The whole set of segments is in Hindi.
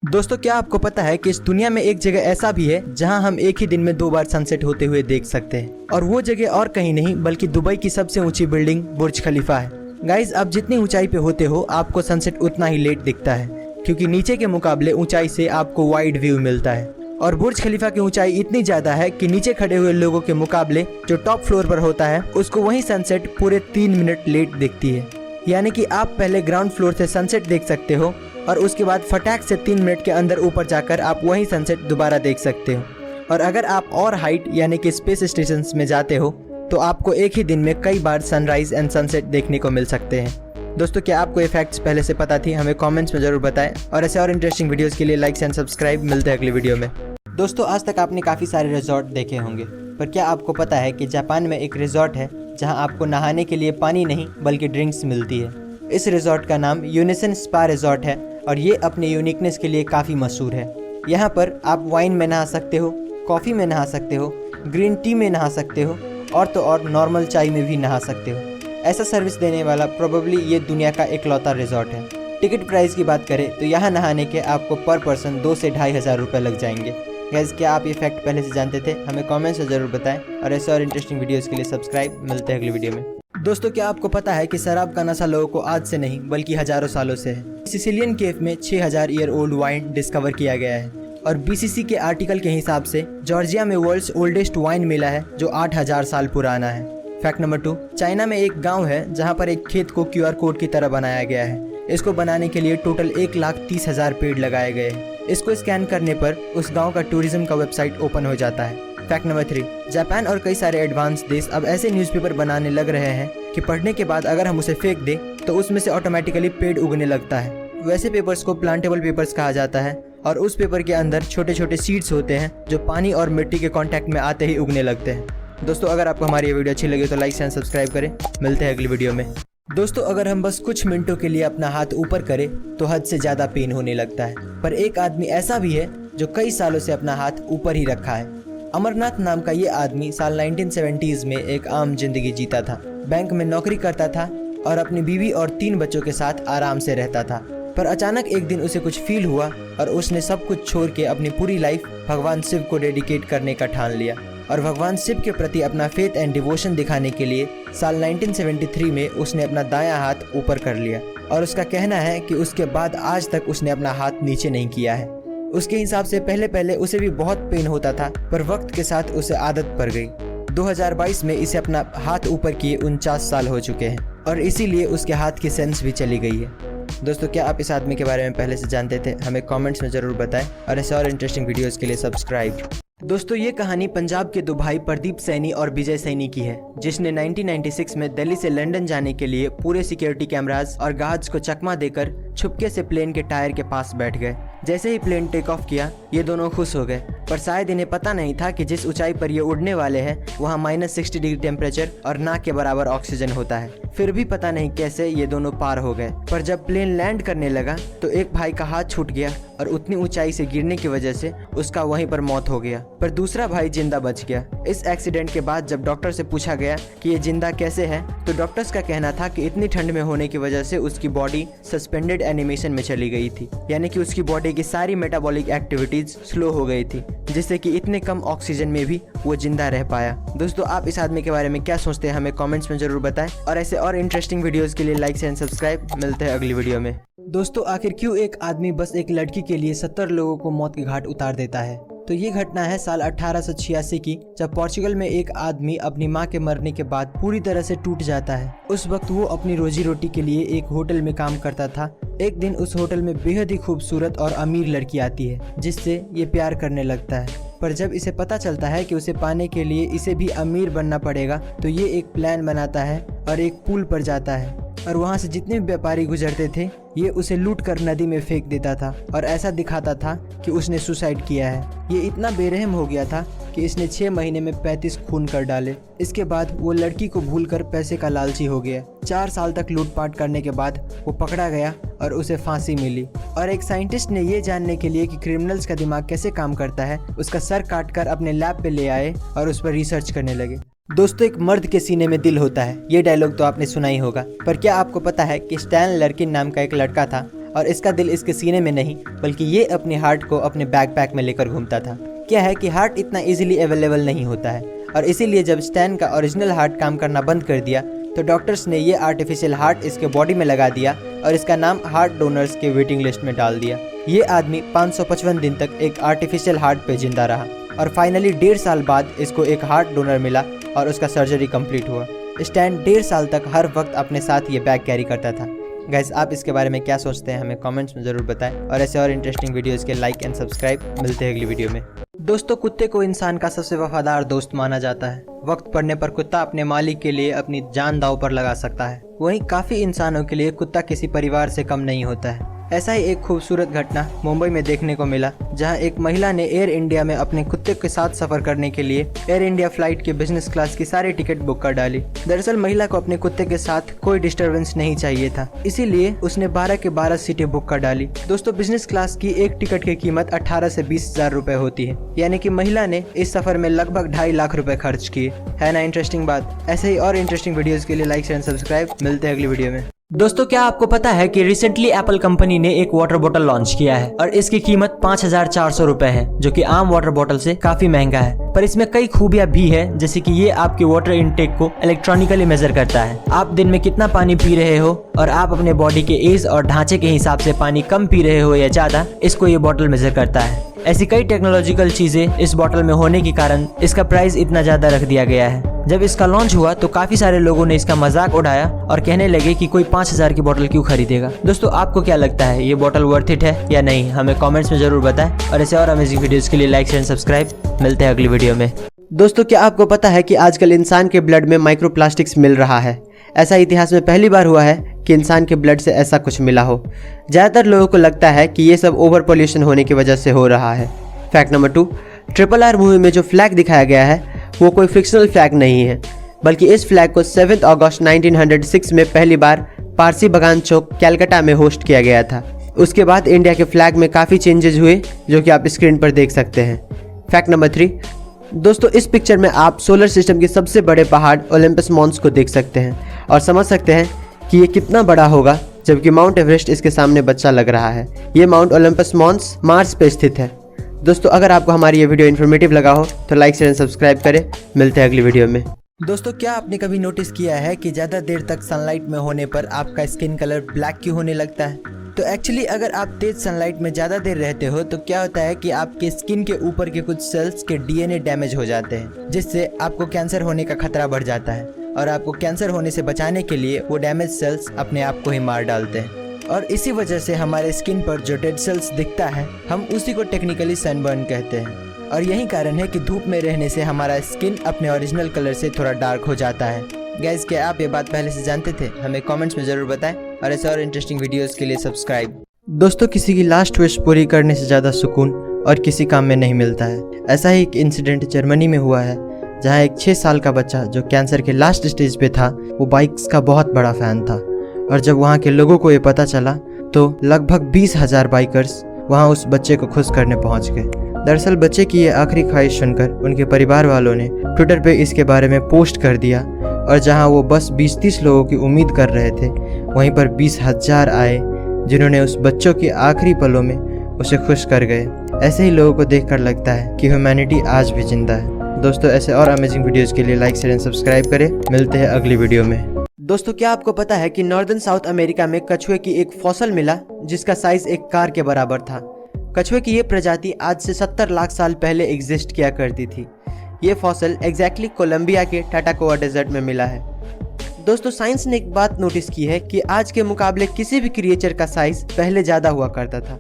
दोस्तों, क्या आपको पता है कि इस दुनिया में एक जगह ऐसा भी है जहां हम एक ही दिन में 2 बार सनसेट होते हुए देख सकते हैं, और वो जगह और कहीं नहीं बल्कि दुबई की सबसे ऊंची बिल्डिंग बुर्ज खलीफा है। गाइज, आप जितनी ऊंचाई पे होते हो आपको सनसेट उतना ही लेट दिखता है, क्योंकि नीचे के मुकाबले ऊंचाई से आपको वाइड व्यू मिलता है। और बुर्ज खलीफा की ऊंचाई इतनी ज्यादा है कि नीचे खड़े हुए लोगों के मुकाबले जो टॉप फ्लोर पर होता है उसको वही सनसेट पूरे 3 मिनट लेट दिखती है। यानी कि आप पहले ग्राउंड फ्लोर से सनसेट देख सकते हो और उसके बाद फटाक से 3 मिनट के अंदर ऊपर जाकर आप वही सनसेट दोबारा देख सकते हो। और अगर आप और हाइट यानी कि स्पेस स्टेशन में जाते हो तो आपको एक ही दिन में कई बार सनराइज एंड सनसेट देखने को मिल सकते हैं। दोस्तों, क्या आपको ये फैक्ट्स पहले से पता थी? हमें कमेंट्स में जरूर बताएं, और ऐसे और इंटरेस्टिंग वीडियोस के लिए लाइक एंड सब्सक्राइब। मिलते हैं अगली वीडियो में। दोस्तों, आज तक आपने काफ़ी सारे रिजॉर्ट देखे होंगे, पर क्या आपको पता है कि जापान में एक रिजॉर्ट है जहां आपको नहाने के लिए पानी नहीं बल्कि ड्रिंक्स मिलती है। इस रिजॉर्ट का नाम यूनिसन स्पा रिजॉर्ट है और ये अपने यूनिकनेस के लिए काफ़ी मशहूर है। यहाँ पर आप वाइन में नहा सकते हो, कॉफ़ी में नहा सकते हो, ग्रीन टी में नहा सकते हो और तो और नॉर्मल चाय में भी नहा सकते हो। ऐसा सर्विस देने वाला प्रोबेबली ये दुनिया का इकलौता रिजॉर्ट है। टिकट प्राइस की बात करें तो यहाँ नहाने के आपको पर पर्सन 2 से 2,500 रुपये लग जाएंगे। गाइस, क्या आप ये फैक्ट पहले से जानते थे? हमें कमेंट्स में ज़रूर बताएं, और ऐसे और इंटरेस्टिंग वीडियोज़ के लिए सब्सक्राइब। मिलते हैं अगली वीडियो में। दोस्तों, क्या आपको पता है कि शराब का नशा लोगों को आज से नहीं बल्कि हजारों सालों से है। सिसिलियन केव में 6000 ईयर ओल्ड वाइन डिस्कवर किया गया है, और बीसीसी के आर्टिकल के हिसाब से जॉर्जिया में वर्ल्ड्स ओल्डेस्ट वाइन मिला है जो 8000 साल पुराना है। फैक्ट नंबर 2, चाइना में एक गांव है जहां पर एक खेत को QR कोड की तरह बनाया गया है। इसको बनाने के लिए टोटल 1,30,000 पेड़ लगाए गए हैं। इसको स्कैन करने पर उस गांव का टूरिज्म का वेबसाइट ओपन हो जाता है। फैक्ट नंबर 3, जापान और कई सारे एडवांस देश अब ऐसे न्यूज़पेपर बनाने लग रहे हैं कि पढ़ने के बाद अगर हम उसे फेंक दें तो उसमें से ऑटोमेटिकली पेड़ उगने लगता है। वैसे पेपर्स को प्लांटेबल पेपर्स कहा जाता है, और उस पेपर के अंदर छोटे छोटे सीड्स होते हैं जो पानी और मिट्टी के कांटेक्ट में आते ही उगने लगते हैं। दोस्तों, अगर आपको हमारी ये वीडियो अच्छी लगी तो लाइक एंड सब्सक्राइब करें। मिलते हैं अगली वीडियो में। दोस्तों, अगर हम बस कुछ मिनटों के लिए अपना हाथ ऊपर करें तो हद से ज़्यादा पेन होने लगता है, पर एक आदमी ऐसा भी है जो कई सालों से अपना हाथ ऊपर ही रखा है। अमरनाथ नाम का ये आदमी साल 1970s में एक आम जिंदगी जीता था। बैंक में नौकरी करता था और अपनी बीवी और 3 बच्चों के साथ आराम से रहता था। पर अचानक एक दिन उसे कुछ फील हुआ और उसने सब कुछ छोड़ के अपनी पूरी लाइफ भगवान शिव को डेडिकेट करने का ठान लिया। और भगवान शिव के प्रति अपना फेथ एंड डिवोशन दिखाने के लिए साल 1973 में उसने अपना दायां हाथ ऊपर कर लिया, और उसका कहना है कि उसके बाद आज तक उसने अपना हाथ नीचे नहीं किया है। उसके हिसाब से पहले पहले उसे भी बहुत पेन होता था, पर वक्त के साथ उसे आदत पड़ गई। 2022 में इसे अपना हाथ ऊपर किए 49 साल हो चुके हैं, और इसीलिए उसके हाथ की सेंस भी चली गई है। दोस्तों, क्या आप इस आदमी के बारे में पहले से जानते थे? हमें कमेंट्स में ज़रूर बताएं, और ऐसे और इंटरेस्टिंग वीडियोज़ के लिए सब्सक्राइब। दोस्तों, ये कहानी पंजाब के 2 भाई प्रदीप सैनी और विजय सैनी की है, जिसने 1996 में दिल्ली से लंदन जाने के लिए पूरे सिक्योरिटी कैमरास और गार्ड्स को चकमा देकर छुपके से प्लेन के टायर के पास बैठ गए। जैसे ही प्लेन टेक ऑफ किया, ये दोनों खुश हो गए, पर शायद इन्हें पता नहीं था कि जिस ऊंचाई पर ये उड़ने वाले हैं वहाँ -60 डिग्री टेम्परेचर और ना के बराबर ऑक्सीजन होता है। फिर भी पता नहीं कैसे ये दोनों पार हो गए। पर जब प्लेन लैंड करने लगा तो एक भाई का हाथ छूट गया और उतनी ऊंचाई से गिरने की वजह से उसका वहीं पर मौत हो गया, पर दूसरा भाई जिंदा बच गया। इस एक्सीडेंट के बाद जब डॉक्टर से पूछा गया कि ये जिंदा कैसे है, तो डॉक्टर्स का कहना था कि इतनी ठंड में होने की वजह से उसकी बॉडी सस्पेंडेड एनिमेशन में चली गई थी, यानी कि उसकी बॉडी की सारी मेटाबॉलिक एक्टिविटीज स्लो हो गई थी, जिससे कि इतने कम ऑक्सीजन में भी वो जिंदा रह पाया। दोस्तों, आप इस आदमी के बारे में क्या सोचते हैं? हमें कमेंट्स में जरूर बताएं, और ऐसे और इंटरेस्टिंग वीडियोस के लिए लाइक एंड सब्सक्राइब। मिलते हैं अगली वीडियो में। दोस्तों, आखिर क्यों एक आदमी बस एक लड़की के लिए 70 लोगों को मौत के घाट उतार देता है? तो ये घटना है साल 1886 की, जब पोर्चुगल में एक आदमी अपनी मां के मरने के बाद पूरी तरह से टूट जाता है। उस वक्त वो अपनी रोजी रोटी के लिए एक होटल में काम करता था। एक दिन उस होटल में बेहद ही खूबसूरत और अमीर लड़की आती है, जिससे ये प्यार करने लगता है। पर जब इसे पता चलता है कि उसे पाने के लिए इसे भी अमीर बनना पड़ेगा, तो ये एक प्लान बनाता है और एक पुल पर जाता है, और वहाँ से जितने भी व्यापारी गुजरते थे ये उसे लूट कर नदी में फेंक देता था, और ऐसा दिखाता था कि उसने सुसाइड किया है। ये इतना बेरहम हो गया था कि इसने 6 महीने में 35 खून कर डाले। इसके बाद वो लड़की को भूलकर पैसे का लालची हो गया। 4 साल तक लूटपाट करने के बाद वो पकड़ा गया और उसे फांसी मिली। और एक साइंटिस्ट ने ये जानने के लिए कि क्रिमिनल्स का दिमाग कैसे काम करता है, उसका सर काटकर अपने लैब पे ले आए और उस पर रिसर्च करने लगे। दोस्तों, एक मर्द के सीने में दिल होता है, ये डायलॉग तो आपने सुना ही होगा। पर क्या आपको पता है कि स्टैन लर्किन नाम का एक लड़का था और इसका दिल इसके सीने में नहीं बल्कि ये अपने हार्ट को अपने बैकपैक में लेकर घूमता था। क्या है कि हार्ट इतना इजीली अवेलेबल नहीं होता है और इसीलिए जब स्टैन का ओरिजिनल हार्ट काम करना बंद कर दिया तो डॉक्टर्स ने ये आर्टिफिशियल हार्ट इसके बॉडी में लगा दिया और इसका नाम हार्ट डोनर्स के वेटिंग लिस्ट में डाल दिया। ये आदमी 555 दिन तक एक आर्टिफिशियल हार्ट पे जिंदा रहा और फाइनली 1.5 साल बाद इसको एक हार्ट डोनर मिला और उसका सर्जरी कंप्लीट हुआ। स्टैन 1.5 साल तक हर वक्त अपने साथ ये बैग कैरी करता था। गाइस, आप इसके बारे में क्या सोचते हैं हमें कमेंट्स में ज़रूर बताएं और ऐसे और इंटरेस्टिंग वीडियोस के लाइक एंड सब्सक्राइब। मिलते हैं अगली वीडियो में। दोस्तों, कुत्ते को इंसान का सबसे वफादार दोस्त माना जाता है। वक्त पड़ने पर कुत्ता अपने मालिक के लिए अपनी जान दांव पर लगा सकता है। वहीं काफ़ी इंसानों के लिए कुत्ता किसी परिवार से कम नहीं होता है। ऐसा ही एक खूबसूरत घटना मुंबई में देखने को मिला, जहां एक महिला ने एयर इंडिया में अपने कुत्ते के साथ सफर करने के लिए एयर इंडिया फ्लाइट के बिजनेस क्लास की सारी टिकट बुक कर डाली। दरअसल महिला को अपने कुत्ते के साथ कोई डिस्टरबेंस नहीं चाहिए था, इसीलिए उसने 12 के 12 सीटें बुक कर डाली। दोस्तों, बिजनेस क्लास की एक टिकट की कीमत 18 से 20,000 रुपए होती है, यानी कि महिला ने इस सफर में लगभग 2.5 लाख रुपए खर्च किए। है ना इंटरेस्टिंग बात। ऐसे ही और इंटरेस्टिंग वीडियोस के लिए लाइक शेयर एंड सब्सक्राइब। मिलते हैं अगली वीडियो में। दोस्तों, क्या आपको पता है कि रिसेंटली एप्पल कंपनी ने एक वाटर बोतल लॉन्च किया है और इसकी कीमत 5,400 रुपए है, जो कि आम वाटर बोतल से काफी महंगा है। पर इसमें कई खूबियां भी है, जैसे कि ये आपके वाटर इनटेक को इलेक्ट्रॉनिकली मेजर करता है। आप दिन में कितना पानी पी रहे हो और आप अपने बॉडी के एज और ढांचे के हिसाब से पानी कम पी रहे हो या ज्यादा, इसको ये बोतल मेजर करता है। ऐसी कई टेक्नोलॉजिकल चीजें इस बोतल में होने के कारण इसका प्राइस इतना ज्यादा रख दिया गया है। जब इसका लॉन्च हुआ तो काफी सारे लोगों ने इसका मजाक उड़ाया और कहने लगे कि कोई 5,000 की बोतल क्यों खरीदेगा। दोस्तों, आपको क्या लगता है, ये बोतल वर्थ इट है या नहीं? हमें कमेंट्स में जरूर बताएं और ऐसे और अमेजिंग वीडियोस के लिए लाइक शेयर सब्सक्राइब। मिलते हैं अगली वीडियो में। दोस्तों, क्या आपको पता है कि आजकल इंसान के ब्लड में माइक्रोप्लास्टिक्स मिल रहा है? ऐसा इतिहास में पहली बार हुआ है कि इंसान के ब्लड से ऐसा कुछ मिला हो। ज़्यादातर लोगों को लगता है कि ये सब ओवर पोल्यूशन होने की वजह से हो रहा है। फैक्ट नंबर 2, RRR मूवी में जो फ्लैग दिखाया गया है वो कोई फिक्शनल फ्लैग नहीं है, बल्कि इस फ्लैग को 7 अगस्त 1906 में पहली बार पारसी बगान चौक कैलकाटा में होस्ट किया गया था। उसके बाद इंडिया के फ्लैग में काफ़ी चेंजेस हुए, जो कि आप स्क्रीन पर देख सकते हैं। फैक्ट नंबर 3, दोस्तों, इस पिक्चर में आप सोलर सिस्टम के सबसे बड़े पहाड़ ओलंपस मॉन्स को देख सकते हैं और समझ सकते हैं कि ये कितना बड़ा होगा, जबकि माउंट एवरेस्ट इसके सामने बच्चा लग रहा है। ये माउंट ओलंपस मॉन्स मार्स पे स्थित है। दोस्तों, अगर आपको हमारी ये वीडियो इन्फॉर्मेटिव लगा हो तो लाइक शेयर एंड सब्सक्राइब करें। मिलते हैं अगली वीडियो में। दोस्तों, क्या आपने कभी नोटिस किया है कि ज़्यादा देर तक सनलाइट में होने पर आपका स्किन कलर ब्लैक क्यों होने लगता है? तो एक्चुअली अगर आप तेज सनलाइट में ज़्यादा देर रहते हो तो क्या होता है कि आपके स्किन के ऊपर के कुछ सेल्स के DNA डैमेज हो जाते हैं, जिससे आपको कैंसर होने का खतरा बढ़ जाता है और आपको कैंसर होने से बचाने के लिए वो डैमेज सेल्स अपने आप को ही मार डालते हैं। और इसी वजह से हमारे स्किन पर जो डेड सेल्स दिखता है, हम उसी को टेक्निकली सनबर्न कहते हैं। और यही कारण है कि धूप में रहने से हमारा स्किन अपने ओरिजिनल कलर से थोड़ा डार्क हो जाता है। गाइस, क्या आप ये बात पहले से जानते थे? हमें कमेंट्स में ज़रूर बताएं और ऐसे और इंटरेस्टिंग वीडियोस के लिए सब्सक्राइब। दोस्तों, किसी की लास्ट विश पूरी करने से ज़्यादा सुकून और किसी काम में नहीं मिलता है। ऐसा ही एक इंसिडेंट जर्मनी में हुआ है, जहाँ एक 6 साल का बच्चा जो कैंसर के लास्ट स्टेज पे था, वो बाइक्स का बहुत बड़ा फ़ैन था। और जब वहाँ के लोगों को ये पता चला तो लगभग 20,000 बाइकर्स वहाँ उस बच्चे को खुश करने पहुँच गए। दरअसल बच्चे की ये आखिरी ख्वाहिश सुनकर उनके परिवार वालों ने ट्विटर पे इसके बारे में पोस्ट कर दिया और जहाँ वो बस 20-30 लोगों की उम्मीद कर रहे थे, वहीं पर 20,000 आए जिन्होंने उस बच्चों के आखिरी पलों में उसे खुश कर गए। ऐसे ही लोगों को देखकर लगता है कि ह्यूमैनिटी आज भी जिंदा है। दोस्तों, ऐसे और अमेजिंग वीडियोज़ के लिए लाइक शेयर एंड सब्सक्राइब करें। मिलते हैं अगली वीडियो में। दोस्तों, क्या आपको पता है कि नॉर्दर्न साउथ अमेरिका में कछुए की एक फॉसल मिला जिसका साइज एक कार के बराबर था। कछुए की ये प्रजाति आज से 70 लाख साल पहले एग्जिस्ट किया करती थी। ये फॉसल एग्जैक्टली कोलंबिया के टाटाकोआ डेजर्ट में मिला है। दोस्तों, साइंस ने एक बात नोटिस की है कि आज के मुकाबले किसी भी क्रिएचर का साइज पहले ज़्यादा हुआ करता था।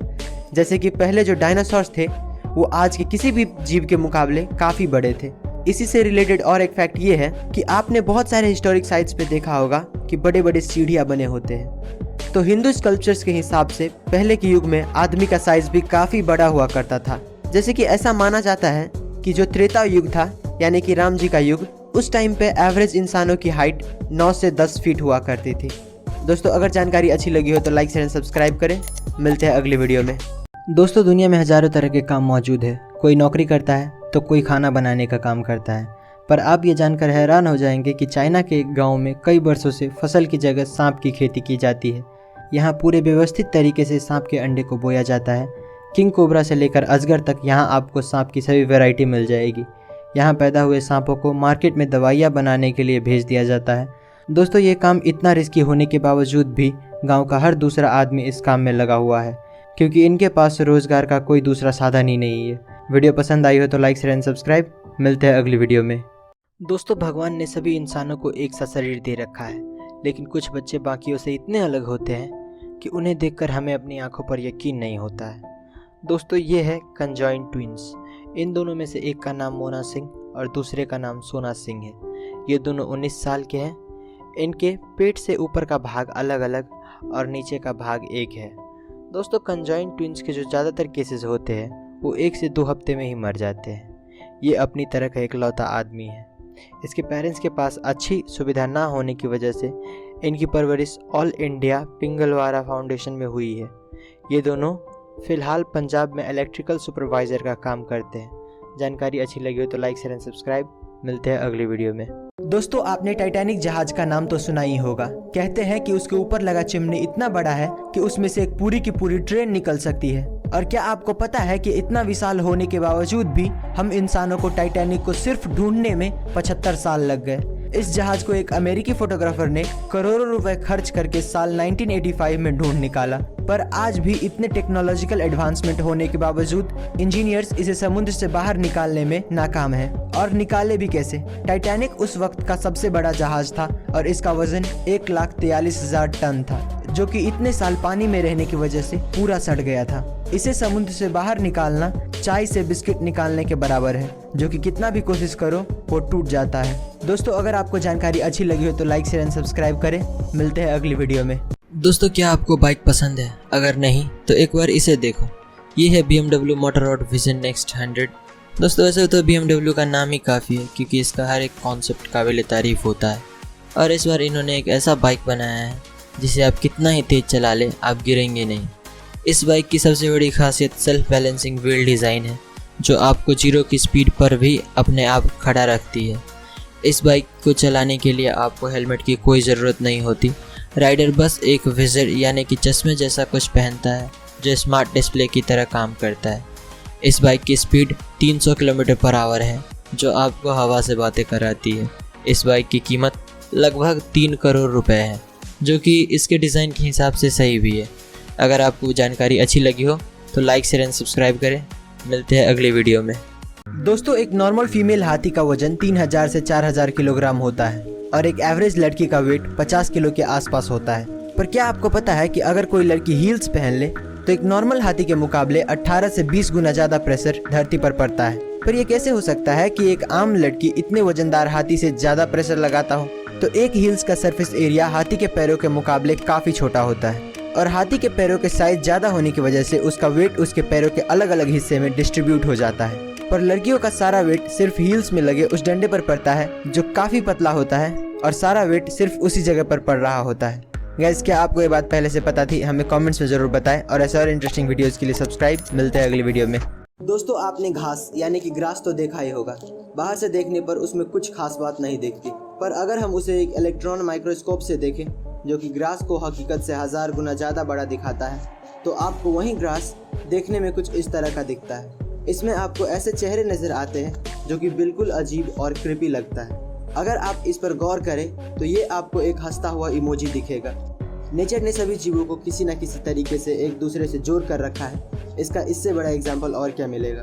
जैसे कि पहले जो डायनासोर्स थे वो आज के किसी भी जीव के मुकाबले काफ़ी बड़े थे। इसी से रिलेटेड और एक फैक्ट ये है कि आपने बहुत सारे हिस्टोरिक साइट्स पे देखा होगा कि बड़े बड़े सीढ़ियाँ बने होते हैं। तो हिंदू स्कल्पचर्स के हिसाब से पहले के युग में आदमी का साइज भी काफ़ी बड़ा हुआ करता था। जैसे कि ऐसा माना जाता है कि जो त्रेता युग था, यानी कि राम जी का युग, उस टाइम पे एवरेज इंसानों की हाइट 9 से 10 फीट हुआ करती थी। दोस्तों, अगर जानकारी अच्छी लगी हो तो लाइक शेयर सब्सक्राइब करें। मिलते हैं अगली वीडियो में। दोस्तों, दुनिया में हज़ारों तरह के काम मौजूद है। कोई नौकरी करता है तो कोई खाना बनाने का काम करता है। पर आप ये जानकर हैरान हो जाएंगे कि चाइना के एक गांव में कई वर्षों से फसल की जगह सांप की खेती की जाती है। यहाँ पूरे व्यवस्थित तरीके से सांप के अंडे को बोया जाता है। किंग कोबरा से लेकर अजगर तक यहाँ आपको सांप की सभी वैरायटी मिल जाएगी। यहाँ पैदा हुए सांपों को मार्केट में दवाइयाँ बनाने के लिए भेज दिया जाता है। दोस्तों ये काम इतना रिस्की होने के बावजूद भी गांव का हर दूसरा आदमी इस काम में लगा हुआ है, क्योंकि इनके पास रोजगार का कोई दूसरा साधन ही नहीं है। वीडियो पसंद आई हो तो लाइक शेयर एंड सब्सक्राइब। मिलते हैं अगली वीडियो में। दोस्तों भगवान ने सभी इंसानों को एक सा शरीर दे रखा है, लेकिन कुछ बच्चे बाकियों से इतने अलग होते हैं कि उन्हें देखकर हमें अपनी आंखों पर यकीन नहीं होता है। दोस्तों ये है कंजॉइंट ट्विंस। इन दोनों में से एक का नाम मोना सिंह और दूसरे का नाम सोना सिंह है। ये दोनों 19 साल के हैं। इनके पेट से ऊपर का भाग अलग अलग और नीचे का भाग एक है। दोस्तों कंजॉइंट ट्विंस के जो ज़्यादातर केसेस होते हैं वो 1 से 2 हफ्ते में ही मर जाते हैं। ये अपनी तरह का इकलौता आदमी है। इसके पेरेंट्स के पास अच्छी सुविधा ना होने की वजह से इनकी परवरिश ऑल इंडिया पिंगलवारा फाउंडेशन में हुई है। ये दोनों फ़िलहाल पंजाब में इलेक्ट्रिकल सुपरवाइज़र का काम करते हैं। जानकारी अच्छी लगी हो तो लाइक शेयर एंड सब्सक्राइब। मिलते हैं अगली वीडियो में। दोस्तों आपने टाइटैनिक जहाज का नाम तो सुना ही होगा। कहते हैं कि उसके ऊपर लगा चिमनी इतना बड़ा है कि उसमें से एक पूरी की पूरी ट्रेन निकल सकती है। और क्या आपको पता है कि इतना विशाल होने के बावजूद भी हम इंसानों को टाइटैनिक को सिर्फ ढूंढने में 75 साल लग गए। इस जहाज को एक अमेरिकी फोटोग्राफर ने करोड़ों रुपए खर्च करके साल 1985 में ढूंढ निकाला, पर आज भी इतने टेक्नोलॉजिकल एडवांसमेंट होने के बावजूद इंजीनियर्स इसे समुद्र से बाहर निकालने में नाकाम हैं। और निकाले भी कैसे? टाइटैनिक उस वक्त का सबसे बड़ा जहाज था और इसका वजन 1,43,000 टन था, जो कि इतने साल पानी में रहने की वजह से पूरा सड़ गया था। इसे समुद्र से बाहर निकालना चाय से बिस्किट निकालने के बराबर है, जो कि कितना भी कोशिश करो वो टूट जाता है। दोस्तों अगर आपको जानकारी अच्छी लगी हो तो लाइक शेयर एंड सब्सक्राइब करें। मिलते हैं अगली वीडियो में। दोस्तों क्या आपको बाइक पसंद है? अगर नहीं तो एक बार इसे देखो। ये है BMW मोटोरॉड विजन नेक्स्ट 100। दोस्तों वैसे तो BMW का नाम ही काफ़ी है, क्योंकि इसका हर एक कॉन्सेप्ट काबिल तारीफ़ होता है। और इस बार इन्होंने एक ऐसा बाइक बनाया है जिसे आप कितना ही तेज़ चला लें आप गिरेंगे नहीं। इस बाइक की सबसे बड़ी खासियत सेल्फ बैलेंसिंग व्हील डिज़ाइन है, जो आपको 0 की स्पीड पर भी अपने आप खड़ा रखती है। इस बाइक को चलाने के लिए आपको हेलमेट की कोई ज़रूरत नहीं होती। राइडर बस एक विज़र यानी कि चश्मे जैसा कुछ पहनता है, जो स्मार्ट डिस्प्ले की तरह काम करता है। इस बाइक की स्पीड 300 किलोमीटर/आवर है, जो आपको हवा से बातें कराती है। इस बाइक की कीमत लगभग 3 करोड़ रुपए है, जो कि इसके डिज़ाइन के हिसाब से सही भी है। अगर आपको जानकारी अच्छी लगी हो तो लाइक शेयर एंड सब्सक्राइब करें। मिलते हैं अगली वीडियो में। दोस्तों एक नॉर्मल फीमेल हाथी का वजन 3000 से 4000 किलोग्राम होता है और एक एवरेज लड़की का वेट 50 किलो के आसपास होता है। पर क्या आपको पता है कि अगर कोई लड़की हील्स पहन ले तो एक नॉर्मल हाथी के मुकाबले 18 से 20 गुना ज़्यादा प्रेशर धरती पर पड़ता है? पर यह कैसे हो सकता है कि एक आम लड़की इतने वजनदार हाथी से ज़्यादा प्रेशर लगाता हो? तो एक हील्स का सरफेस एरिया हाथी के पैरों के मुकाबले काफ़ी छोटा होता है, और हाथी के पैरों के साइज ज़्यादा होने की वजह से उसका वेट उसके पैरों के अलग अलग हिस्से में डिस्ट्रीब्यूट हो जाता है। पर लड़कियों का सारा वेट सिर्फ हील्स में लगे उस डंडे पर पड़ता है, जो काफ़ी पतला होता है, और सारा वेट सिर्फ उसी जगह पर पड़ रहा होता है। गाइस क्या आपको ये बात पहले से पता थी? हमें कमेंट्स में ज़रूर बताएं, और ऐसे और इंटरेस्टिंग वीडियोज़ के लिए सब्सक्राइब। मिलते हैं अगली वीडियो में। दोस्तों आपने घास यानी कि ग्रास तो देखा ही होगा। बाहर से देखने पर उसमें कुछ खास बात नहीं दिखती, पर अगर हम उसे एक इलेक्ट्रॉन माइक्रोस्कोप से देखें, जो कि ग्रास को हकीकत से 1000 गुना ज़्यादा बड़ा दिखाता है, तो आपको वही ग्रास देखने में कुछ इस तरह का दिखता है। इसमें आपको ऐसे चेहरे नज़र आते हैं जो कि बिल्कुल अजीब और क्रिपी लगता है। अगर आप इस पर गौर करें तो ये आपको एक हंसता हुआ इमोजी दिखेगा। नेचर ने सभी जीवों को किसी न किसी तरीके से एक दूसरे से जोड़ कर रखा है। इसका इससे बड़ा एग्जाम्पल और क्या मिलेगा?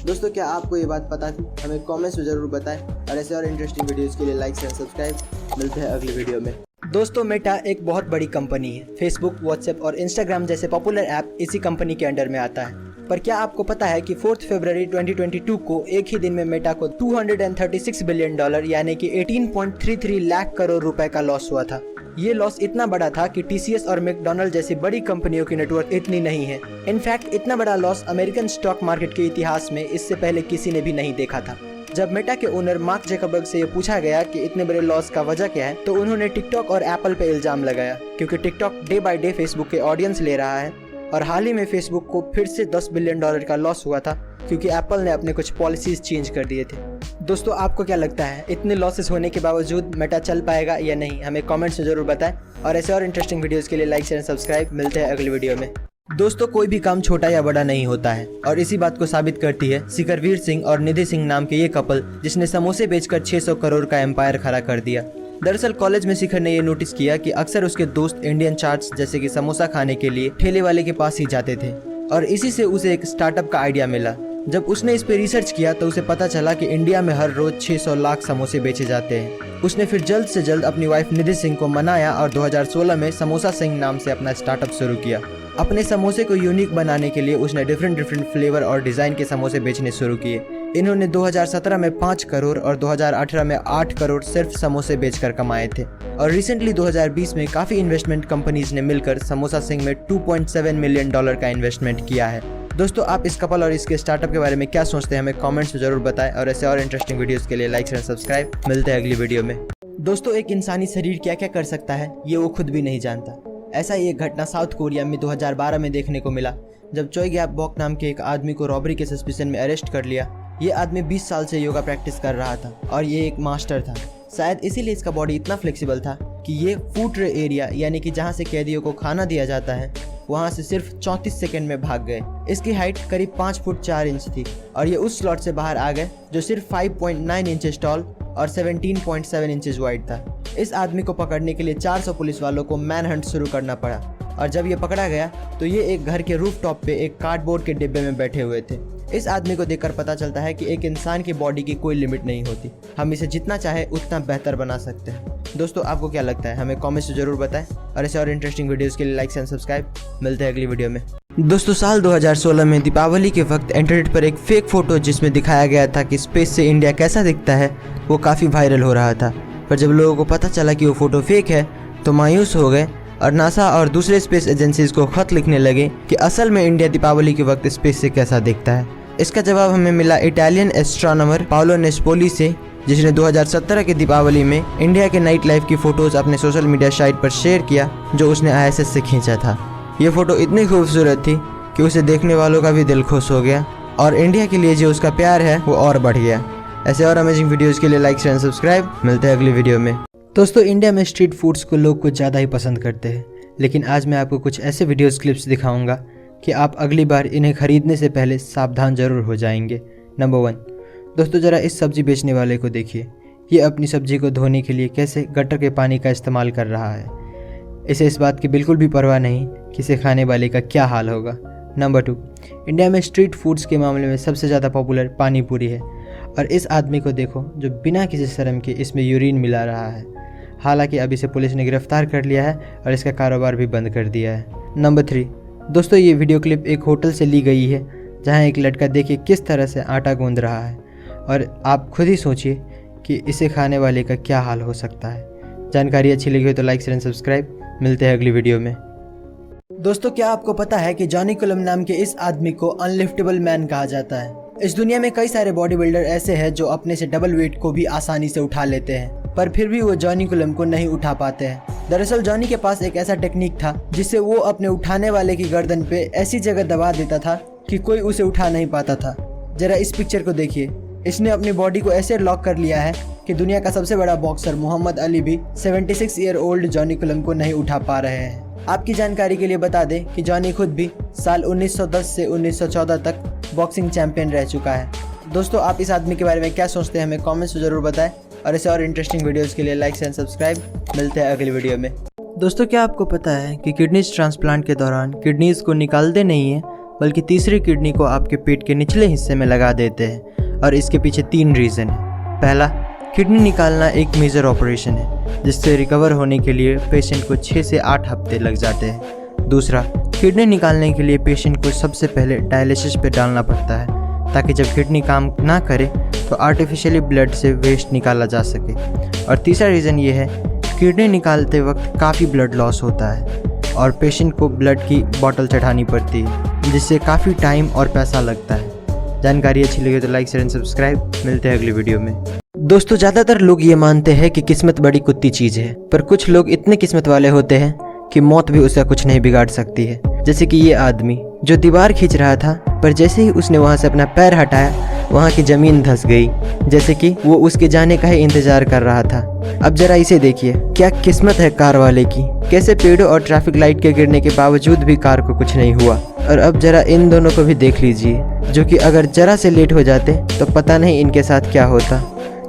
दोस्तों क्या आपको ये बात पता थी? हमें कमेंट्स में ज़रूर बताएं, और ऐसे और इंटरेस्टिंग वीडियोज़ के लिए लाइक शेयर सब्सक्राइब। मिलते हैं अगली वीडियो में। दोस्तों मेटा एक बहुत बड़ी कंपनी है। फेसबुक, व्हाट्सएप और इंस्टाग्राम जैसे पॉपुलर ऐप इसी कंपनी के अंडर में आता है। पर क्या आपको पता है कि 4 फरवरी 2022 को एक ही दिन में मेटा को $236 बिलियन यानी कि 18.33 लाख करोड़ रुपए का लॉस हुआ था। ये लॉस इतना बड़ा था कि TCS और मैकडॉनल्ड जैसी बड़ी कंपनियों की नेटवर्क इतनी नहीं है। इनफैक्ट इतना बड़ा लॉस अमेरिकन स्टॉक मार्केट के इतिहास में इससे पहले किसी ने भी नहीं देखा था। जब मेटा के ओनर मार्क ज़करबर्ग से ये पूछा गया कि इतने बड़े लॉस का वजह क्या है, तो उन्होंने टिकटॉक और एप्पल पे इल्ज़ाम लगाया, क्योंकि TikTok day by day Facebook के ऑडियंस ले रहा है और हाल ही में फेसबुक को फिर से $10 बिलियन का लॉस हुआ था क्योंकि एप्पल ने अपने कुछ पॉलिसीज चेंज कर दिए थे। दोस्तों आपको क्या लगता है, इतने लॉसेस होने के बावजूद मेटा चल पाएगा या नहीं? हमें कमेंट्स में जरूर बताएं और ऐसे और इंटरेस्टिंग वीडियोस के लिए लाइक शेयर सब्सक्राइब। मिलते हैं अगली वीडियो में। दोस्तों कोई भी काम छोटा या बड़ा नहीं होता है और इसी बात को साबित करती है शिखरवीर सिंह और निधि सिंह नाम के ये कपल जिसने समोसे बेचकर 600 करोड़ का एम्पायर खड़ा कर दिया। दरअसल कॉलेज में शिखर ने ये नोटिस किया कि अक्सर उसके दोस्त इंडियन चाट्स जैसे कि समोसा खाने के लिए ठेले वाले के पास ही जाते थे और इसी से उसे एक स्टार्टअप का आइडिया मिला। जब उसने इस पे रिसर्च किया तो उसे पता चला कि इंडिया में हर रोज 600 लाख समोसे बेचे जाते हैं। उसने फिर जल्द से जल्द अपनी वाइफ निधि सिंह को मनाया और 2016 में समोसा सिंह नाम से अपना स्टार्टअप शुरू किया। अपने समोसे को यूनिक बनाने के लिए उसने डिफरेंट फ्लेवर और डिज़ाइन के समोसे बेचने शुरू किए। इन्होंने 2017 में 5 करोड़ और 2018 में 8 करोड़ सिर्फ समोसे बेचकर कमाए थे और रिसेंटली 2020 में काफ़ी इन्वेस्टमेंट कंपनीज ने मिलकर समोसा सिंह में $2.7 मिलियन का इन्वेस्टमेंट किया है। दोस्तों आप इस कपल और इसके स्टार्टअप के बारे में क्या सोचते हैं, हमें कमेंट्स में जरूर बताएं और ऐसे और इंटरेस्टिंग वीडियोस के लिए लाइक शेयर सब्सक्राइब। मिलते हैं अगली वीडियो में। दोस्तों एक इंसानी शरीर क्या क्या कर सकता है ये वो खुद भी नहीं जानता। ऐसा ही एक घटना साउथ कोरिया में 2012 में देखने को मिला जब चोई गैप बॉक नाम के एक आदमी को रॉबरी के सस्पिशन में अरेस्ट कर लिया। ये आदमी 20 साल से योगा प्रैक्टिस कर रहा था और ये एक मास्टर था। शायद इसीलिए इसका बॉडी इतना फ्लेक्सिबल था कि ये फूड ट्रे एरिया यानी कि जहाँ से कैदियों को खाना दिया जाता है वहाँ से सिर्फ 34 सेकंड में भाग गए। इसकी हाइट करीब 5 फुट 4 इंच थी और ये उस स्लॉट से बाहर आ गए जो सिर्फ 5.9 इंचेस टॉल और 17.7 इंचेस वाइड था। इस आदमी को पकड़ने के लिए 400 पुलिस वालों को मैन हंट शुरू करना पड़ा और जब ये पकड़ा गया तो ये एक घर के रूफ टॉप पे एक कार्डबोर्ड के डिब्बे में बैठे हुए थे। इस आदमी को देखकर पता चलता है कि एक इंसान की बॉडी की कोई लिमिट नहीं होती, हम इसे जितना चाहे उतना बेहतर बना सकते हैं। दोस्तों आपको क्या लगता है, हमें कमेंट्स में जरूर बताएं और ऐसे और इंटरेस्टिंग वीडियोस के लिए लाइक एंड सब्सक्राइब। मिलते हैं अगली वीडियो में। दोस्तों साल 2016 में दीपावली के वक्त इंटरनेट पर एक फेक फोटो जिसमें दिखाया गया था कि स्पेस से इंडिया कैसा दिखता है वो काफ़ी वायरल हो रहा था। पर जब लोगों को पता चला कि वो फोटो फेक है तो मायूस हो गए और नासा और दूसरे स्पेस एजेंसीज को खत लिखने लगे कि असल में इंडिया दीपावली के वक्त स्पेस से कैसा दिखता है। इसका जवाब हमें मिला इटालियन एस्ट्रोनॉमर पाओलो नेस्पोली से, जिसने 2017 के दीपावली में इंडिया के नाइट लाइफ की फ़ोटोज़ अपने सोशल मीडिया साइट पर शेयर किया जो उसने ISS से खींचा था। ये फ़ोटो इतनी खूबसूरत थी कि उसे देखने वालों का भी दिल खुश हो गया और इंडिया के लिए जो उसका प्यार है वो और बढ़ गया। ऐसे और अमेजिंग वीडियोज़ के लिए लाइक शेयर सब्सक्राइब। मिलते हैं अगली वीडियो में। दोस्तों इंडिया में स्ट्रीट फूड्स को लोग कुछ ज़्यादा ही पसंद करते हैं, लेकिन आज मैं आपको कुछ ऐसे वीडियोज़ क्लिप्स दिखाऊंगा कि आप अगली बार इन्हें खरीदने से पहले सावधान जरूर हो जाएंगे। नंबर 1, दोस्तों ज़रा इस सब्ज़ी बेचने वाले को देखिए, ये अपनी सब्ज़ी को धोने के लिए कैसे गटर के पानी का इस्तेमाल कर रहा है। इसे इस बात की बिल्कुल भी परवाह नहीं कि इसे खाने वाले का क्या हाल होगा। नंबर 2, इंडिया में स्ट्रीट फूड्स के मामले में सबसे ज़्यादा पॉपुलर पानी पूरी है और इस आदमी को देखो जो बिना किसी शर्म के इसमें यूरिन मिला रहा है। हालांकि अब इसे पुलिस ने गिरफ्तार कर लिया है और इसका कारोबार भी बंद कर दिया है। नंबर 3, दोस्तों ये वीडियो क्लिप एक होटल से ली गई है जहां एक लड़का देखिए किस तरह से आटा गूंद रहा है और आप खुद ही सोचिए कि इसे खाने वाले का क्या हाल हो सकता है। जानकारी अच्छी लगी हो तो लाइक शेयर सब्सक्राइब। मिलते हैं अगली वीडियो में। दोस्तों क्या आपको पता है कि जॉनी कुलम नाम के इस आदमी को अनलिफ्टेबल मैन कहा जाता है। इस दुनिया में कई सारे बॉडी बिल्डर ऐसे हैं जो अपने से डबल वेट को भी आसानी से उठा लेते हैं, पर फिर भी वो जॉनी कुलम को नहीं उठा पाते हैं। दरअसल जॉनी के पास एक ऐसा टेक्निक था जिससे वो अपने उठाने वाले की गर्दन पे ऐसी जगह दबा देता था कि कोई उसे उठा नहीं पाता था। जरा इस पिक्चर को देखिए, इसने अपनी बॉडी को ऐसे लॉक कर लिया है कि दुनिया का सबसे बड़ा बॉक्सर मोहम्मद अली भी 76 ईयर ओल्ड जॉनी कुलम को नहीं उठा पा रहे हैं। आपकी जानकारी के लिए बता दें कि जॉनी खुद भी साल 1910 से 1914 तक बॉक्सिंग चैंपियन रह चुका है। दोस्तों आप इस आदमी के बारे में क्या सोचते हैं, हमें कमेंट्स में जरूर बताएं और ऐसे और इंटरेस्टिंग वीडियोस के लिए लाइक एंड सब्सक्राइब। मिलते हैं अगली वीडियो में। दोस्तों क्या आपको पता है कि किडनीज ट्रांसप्लांट के दौरान किडनीज को निकालते नहीं है बल्कि तीसरी किडनी को आपके पेट के निचले हिस्से में लगा देते हैं और इसके पीछे 3 रीज़न है। पहला, किडनी निकालना एक मेजर ऑपरेशन है जिससे रिकवर होने के लिए पेशेंट को 6 से 8 हफ्ते लग जाते हैं। दूसरा, किडनी निकालने के लिए पेशेंट को सबसे पहले डायलिसिस पे डालना पड़ता है ताकि जब किडनी काम ना करे तो आर्टिफिशियली ब्लड से वेस्ट निकाला जा सके। और तीसरा रीज़न ये है किडनी निकालते वक्त काफ़ी ब्लड लॉस होता है और पेशेंट को ब्लड की बोतल चढ़ानी पड़ती है जिससे काफ़ी टाइम और पैसा लगता है। जानकारी अच्छी लगी तो लाइक शेयर सब्सक्राइब। मिलते हैं अगली वीडियो में। दोस्तों ज़्यादातर लोग ये मानते हैं कि किस्मत बड़ी कुत्ती चीज़ है, पर कुछ लोग इतने किस्मत वाले होते हैं कि मौत भी उसका कुछ नहीं बिगाड़ सकती है। जैसे कि ये आदमी जो दीवार खींच रहा था, पर जैसे ही उसने वहाँ से अपना पैर हटाया वहाँ की ज़मीन धंस गई, जैसे कि वो उसके जाने का ही इंतजार कर रहा था। अब जरा इसे देखिए, क्या किस्मत है कार वाले की, कैसे पेड़ों और ट्रैफिक लाइट के गिरने के बावजूद भी कार को कुछ नहीं हुआ। और अब जरा इन दोनों को भी देख लीजिए, जो कि अगर जरा से लेट हो जाते तो पता नहीं इनके साथ क्या होता।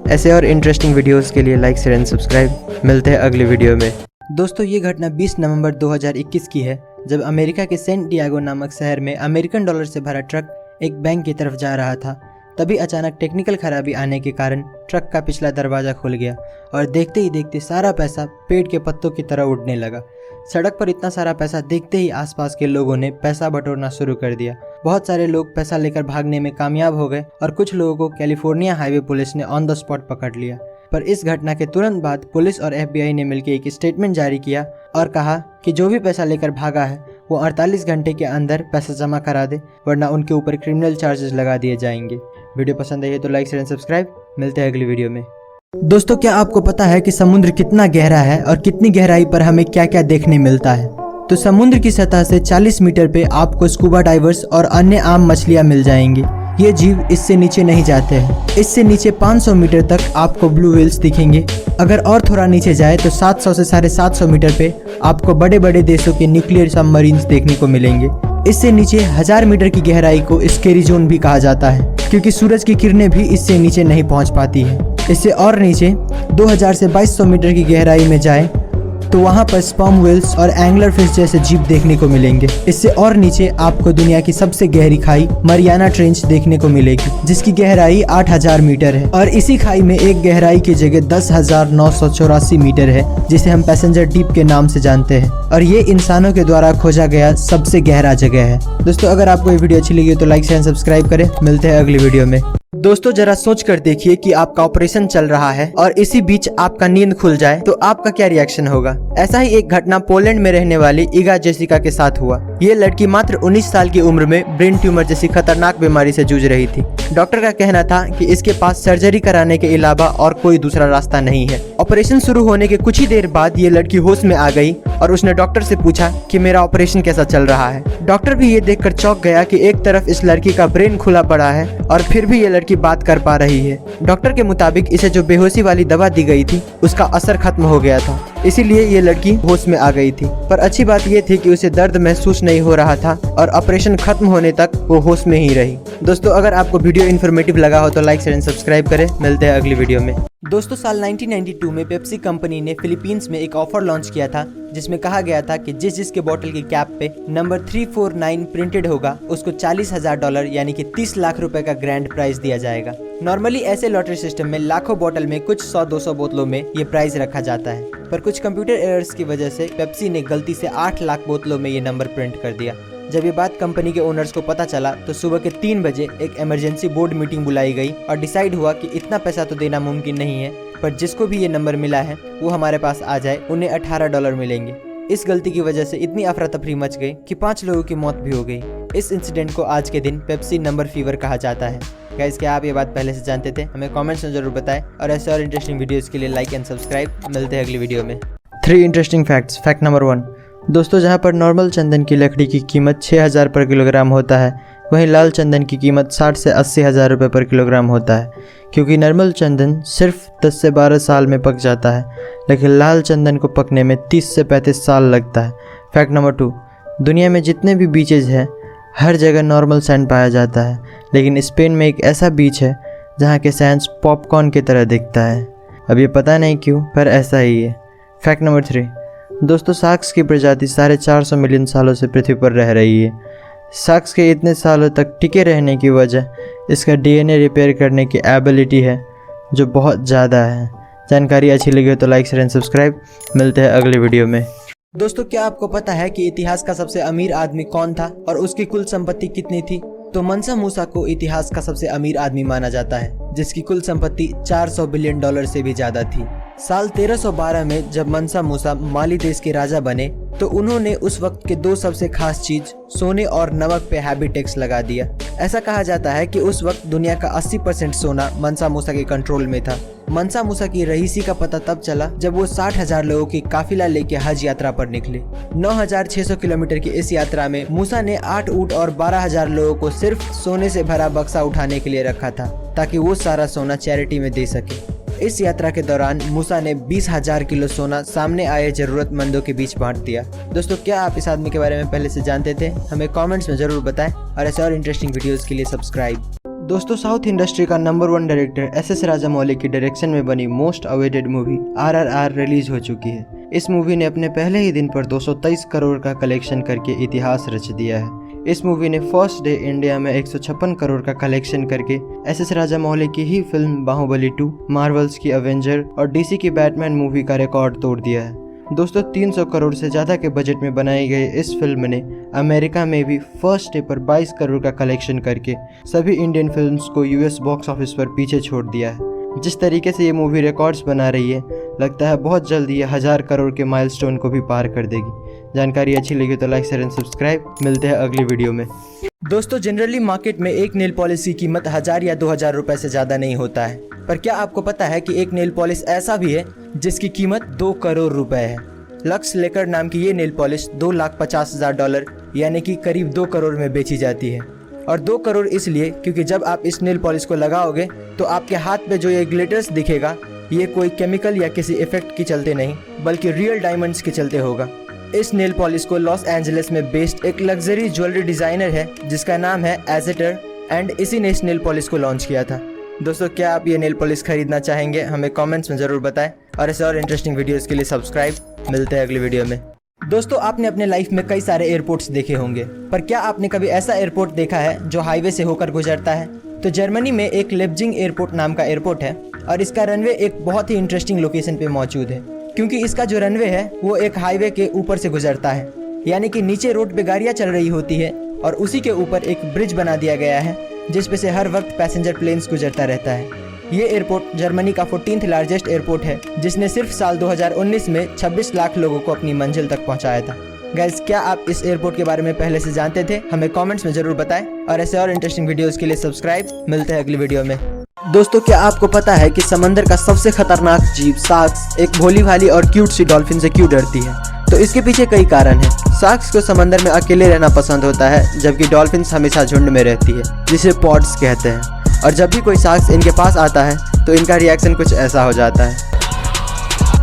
ऐसे और इंटरेस्टिंग वीडियोस के लिए लाइक शेयर एंड सब्सक्राइब। मिलते हैं अगले वीडियो में। दोस्तों, ये घटना 20 नवंबर 2021 की है, जब अमेरिका के सेंट डिएगो नामक शहर में अमेरिकन डॉलर से भरा ट्रक एक बैंक की तरफ जा रहा था। तभी अचानक टेक्निकल खराबी आने के कारण ट्रक का पिछला दरवाज़ा खुल गया और देखते ही देखते सारा पैसा पेड़ के पत्तों की तरह उड़ने लगा। सड़क पर इतना सारा पैसा देखते ही आसपास के लोगों ने पैसा बटोरना शुरू कर दिया। बहुत सारे लोग पैसा लेकर भागने में कामयाब हो गए और कुछ लोगों को कैलिफोर्निया हाईवे पुलिस ने ऑन द स्पॉट पकड़ लिया। पर इस घटना के तुरंत बाद पुलिस और FBI ने मिलकर एक स्टेटमेंट जारी किया और कहा कि जो भी पैसा लेकर भागा है वो 48 घंटे के अंदर पैसा जमा करा दे, वरना उनके ऊपर क्रिमिनल चार्जेस लगा दिए जाएंगे। वीडियो पसंद आई है तो लाइक शेयर एंड सब्सक्राइब। मिलते हैं अगली वीडियो में। दोस्तों, क्या आपको पता है कि समुद्र कितना गहरा है और कितनी गहराई पर हमें क्या क्या देखने मिलता है? तो समुद्र की सतह से 40 मीटर पे आपको स्कूबा डाइवर्स और अन्य आम मछलियाँ मिल जाएंगी। ये जीव इससे नीचे नहीं जाते हैं। इससे नीचे 500 मीटर तक आपको ब्लू व्हेल्स दिखेंगे। अगर और थोड़ा नीचे जाए तो 700 से 750 मीटर पे आपको बड़े बड़े देशों के न्यूक्लियर सबमरीन्स देखने को मिलेंगे। इससे नीचे 1000 मीटर की गहराई को स्केरी जोन भी कहा जाता है, क्योंकि सूरज की किरणें भी इससे नीचे नहीं पहुंच पाती है। इससे और नीचे 2000 से 2200 मीटर की गहराई में जाए तो वहाँ पर स्पर्म व्हेल्स और एंगलर फिश जैसे जीव देखने को मिलेंगे। इससे और नीचे आपको दुनिया की सबसे गहरी खाई मरियाना ट्रेंच देखने को मिलेगी, जिसकी गहराई 8000 मीटर है। और इसी खाई में एक गहराई की जगह 10,984 मीटर है, जिसे हम पैसेंजर डीप के नाम से जानते हैं। और ये इंसानों के द्वारा खोजा गया सबसे गहरा जगह है। दोस्तों, अगर आपको ये वीडियो अच्छी लगी तो लाइक शेयर सब्सक्राइब करें। मिलते हैं अगली वीडियो में। दोस्तों, जरा सोच कर देखिए कि आपका ऑपरेशन चल रहा है और इसी बीच आपका नींद खुल जाए तो आपका क्या रिएक्शन होगा। ऐसा ही एक घटना पोलैंड में रहने वाली इगा जेसिका के साथ हुआ। ये लड़की मात्र 19 साल की उम्र में ब्रेन ट्यूमर जैसी खतरनाक बीमारी से जूझ रही थी। डॉक्टर का कहना था कि इसके पास सर्जरी कराने के अलावा और कोई दूसरा रास्ता नहीं है। ऑपरेशन शुरू होने के कुछ ही देर बाद ये लड़की होश में आ गई और उसने डॉक्टर से पूछा कि मेरा ऑपरेशन कैसा चल रहा है। डॉक्टर भी ये देखकर चौंक गया कि एक तरफ इस लड़की का ब्रेन खुला पड़ा है और फिर भी ये लड़की बात कर पा रही है। डॉक्टर के मुताबिक इसे जो बेहोशी वाली दवा दी गई थी उसका असर खत्म हो गया था, इसीलिए ये लड़की होश में आ गई थी। पर अच्छी बात ये थी कि उसे दर्द महसूस नहीं हो रहा था और ऑपरेशन खत्म होने तक वो होश में ही रही। दोस्तों, अगर आपको वीडियो इन्फॉर्मेटिव लगा हो तो लाइक शेयर एंड सब्सक्राइब करें। मिलते हैं अगली वीडियो में। दोस्तों, साल 1992 में पेप्सी कंपनी ने फिलीपींस में एक ऑफर लॉन्च किया था, जिसमें कहा गया था कि जिसके बोतल की कैप पे नंबर 349 प्रिंटेड होगा उसको $40,000 यानी कि 30 लाख रुपए का ग्रैंड प्राइज दिया जाएगा। नॉर्मली ऐसे लॉटरी सिस्टम में लाखों बोतल में कुछ 100-200 बोतलों में ये प्राइज रखा जाता है, पर कुछ कंप्यूटर एरर्स की वजह से पेप्सी ने गलती से 8 लाख बोतलों में ये नंबर प्रिंट कर दिया। जब ये बात कंपनी के ओनर्स को पता चला तो सुबह के 3 बजे एक इमरजेंसी बोर्ड मीटिंग बुलाई गई और डिसाइड हुआ कि इतना पैसा तो देना मुमकिन नहीं है, पर जिसको भी ये नंबर मिला है वो हमारे पास आ जाए, उन्हें $18 मिलेंगे। इस गलती की वजह से इतनी अफरा तफरी मच गई कि 5 लोगों की मौत भी हो गई। इस इंसिडेंट को आज के दिन पेप्सी नंबर फीवर कहा जाता है। गाइस, क्या आप ये बात पहले से जानते थे? हमें कमेंट्स में जरूर बताएं और ऐसे और इंटरेस्टिंग वीडियोस के लिए लाइक एंड सब्सक्राइब। मिलते हैं अगली वीडियो में। 3 इंटरेस्टिंग फैक्ट्स। Fact number 1। दोस्तों, जहां पर नॉर्मल चंदन की लकड़ी की कीमत 6000 पर किलोग्राम होता है, वहीं लाल चंदन की कीमत 60 से 80 हज़ार रुपये पर किलोग्राम होता है, क्योंकि नॉर्मल चंदन सिर्फ 10 से 12 साल में पक जाता है, लेकिन लाल चंदन को पकने में 30 से 35 साल लगता है। Fact number 2। दुनिया में जितने भी बीचेज हैं हर जगह नॉर्मल सैंड पाया जाता है, लेकिन स्पेन में एक ऐसा बीच है जहाँ के सैंड पॉपकॉर्न की तरह दिखता है। अब ये पता नहीं क्यों, पर ऐसा ही है। Fact number 3। दोस्तों, शार्क्स की प्रजाति 450 मिलियन सालों से पृथ्वी पर रह रही है। शार्क्स के इतने सालों तक टिके रहने की वजह इसका DNA रिपेयर करने की एबिलिटी है, जो बहुत ज़्यादा है। जानकारी अच्छी लगी हो तो लाइक शेयर एंड सब्सक्राइब। मिलते हैं अगले वीडियो में। दोस्तों, क्या आपको पता है कि इतिहास का सबसे अमीर आदमी कौन था और उसकी कुल संपत्ति कितनी थी? तो मनसा मूसा को इतिहास का सबसे अमीर आदमी माना जाता है, जिसकी कुल संपत्ति $400 बिलियन से भी ज्यादा थी। साल 1312 में जब मनसा मूसा माली देश के राजा बने तो उन्होंने उस वक्त के दो सबसे खास चीज सोने और नमक पे हैवी टैक्स लगा दिया। ऐसा कहा जाता है कि उस वक्त दुनिया का 80% सोना मनसा मूसा के कंट्रोल में था। मनसा मूसा की रईसी का पता तब चला जब वो 60,000 लोगों की काफिला लेके हज यात्रा पर निकले। 9,600 किलोमीटर की इस यात्रा में मूसा ने 8 ऊंट और 12,000 लोगों को सिर्फ सोने से भरा बक्सा उठाने के लिए रखा था ताकि वो सारा सोना चैरिटी में दे सके। इस यात्रा के दौरान मूसा ने 20,000 किलो सोना सामने आए जरूरतमंदों के बीच बांट दिया। दोस्तों, क्या आप इस आदमी के बारे में पहले से जानते थे? हमें कमेंट्स में जरूर बताएं और ऐसे और इंटरेस्टिंग वीडियोस के लिए सब्सक्राइब। दोस्तों, साउथ इंडस्ट्री का नंबर 1 डायरेक्टर एस.एस. राजामौली की डायरेक्शन में बनी most awaited movie RRR release हो चुकी है। इस मूवी ने अपने पहले ही दिन पर 223 करोड़ का कलेक्शन करके इतिहास रच दिया है। इस मूवी ने फर्स्ट डे इंडिया में 156 करोड़ का कलेक्शन करके एस.एस. राजामौली की ही फिल्म बाहुबली 2, मार्वल्स की अवेंजर और DC की बैटमैन मूवी का रिकॉर्ड तोड़ दिया है। दोस्तों, 300 करोड़ से ज़्यादा के बजट में बनाई गई इस फिल्म ने अमेरिका में भी फर्स्ट डे पर 22 करोड़ का कलेक्शन करके सभी इंडियन फिल्म्स को US बॉक्स ऑफिस पर पीछे छोड़ दिया है। जिस तरीके से ये मूवी रिकॉर्ड्स बना रही है, लगता है बहुत जल्द ये 1000 करोड़ के माइलस्टोन को भी पार कर देगी। जानकारी अच्छी लगी तो लाइक शेयर एंड सब्सक्राइब। मिलते हैं अगली वीडियो में। दोस्तों, जनरली मार्केट में एक नेल पॉलिश की कीमत 1000 या 2000 रुपए से ज़्यादा नहीं होता है, पर क्या आपको पता है कि एक नेल पॉलिश ऐसा भी है जिसकी कीमत 2 करोड़ रुपए है। लक्स लेकर नाम की ये नेल पॉलिश $2,50,000 यानी कि करीब 2 करोड़ में बेची जाती है। और 2 करोड़ इसलिए क्योंकि जब आप इस नेल पॉलिश को लगाओगे तो आपके हाथ पे जो ये ग्लिटर्स दिखेगा, ये कोई केमिकल या किसी इफेक्ट के चलते नहीं बल्कि रियल डायमंड्स के चलते होगा। इस नेल पॉलिश को लॉस एंजलिस में बेस्ड एक लग्जरी ज्वेलरी डिजाइनर है जिसका नाम है एजेटर, एंड इसी ने इस नेल पॉलिश को लॉन्च किया था। दोस्तों, क्या आप ये नेल पॉलिश खरीदना चाहेंगे? हमें कमेंट्स में जरूर बताएं और ऐसे और इंटरेस्टिंग वीडियोस के लिए सब्सक्राइब। मिलते हैं अगली वीडियो में। दोस्तों, आपने अपने लाइफ में कई सारे एयरपोर्ट्स देखे होंगे, पर क्या आपने कभी ऐसा एयरपोर्ट देखा है जो हाईवे से होकर गुजरता है? तो जर्मनी में एक लेप्जिग एयरपोर्ट नाम का एयरपोर्ट है और इसका रनवे एक बहुत ही इंटरेस्टिंग लोकेशन पे मौजूद है, क्योंकि इसका जो रनवे है वो एक हाईवे के ऊपर से गुजरता है। यानी कि नीचे रोड पे गाड़ियाँ चल रही होती है और उसी के ऊपर एक ब्रिज बना दिया गया है जिस पे से हर वक्त पैसेंजर प्लेन्स गुजरता रहता है। ये एयरपोर्ट जर्मनी का 14th लार्जेस्ट एयरपोर्ट है जिसने सिर्फ साल 2019 में 26 लाख लोगों को अपनी मंजिल तक पहुंचाया था। गाइस, क्या आप इस एयरपोर्ट के बारे में पहले से जानते थे? हमें कमेंट्स में जरूर बताएं और ऐसे और इंटरेस्टिंग वीडियोस के लिए सब्सक्राइब। मिलते हैं अगली वीडियो में। दोस्तों, क्या आपको पता है कि समंदर का सबसे खतरनाक जीव शार्क्स एक भोली भाली और क्यूट सी डॉल्फिन से क्यों डरती है? तो इसके पीछे कई कारण हैं। शार्क्स को समंदर में अकेले रहना पसंद होता है, जबकि डॉल्फिन्स हमेशा झुंड में रहती है, जिसे पॉड्स कहते हैं। और जब भी कोई शार्क्स इनके पास आता है तो इनका रिएक्शन कुछ ऐसा हो जाता है।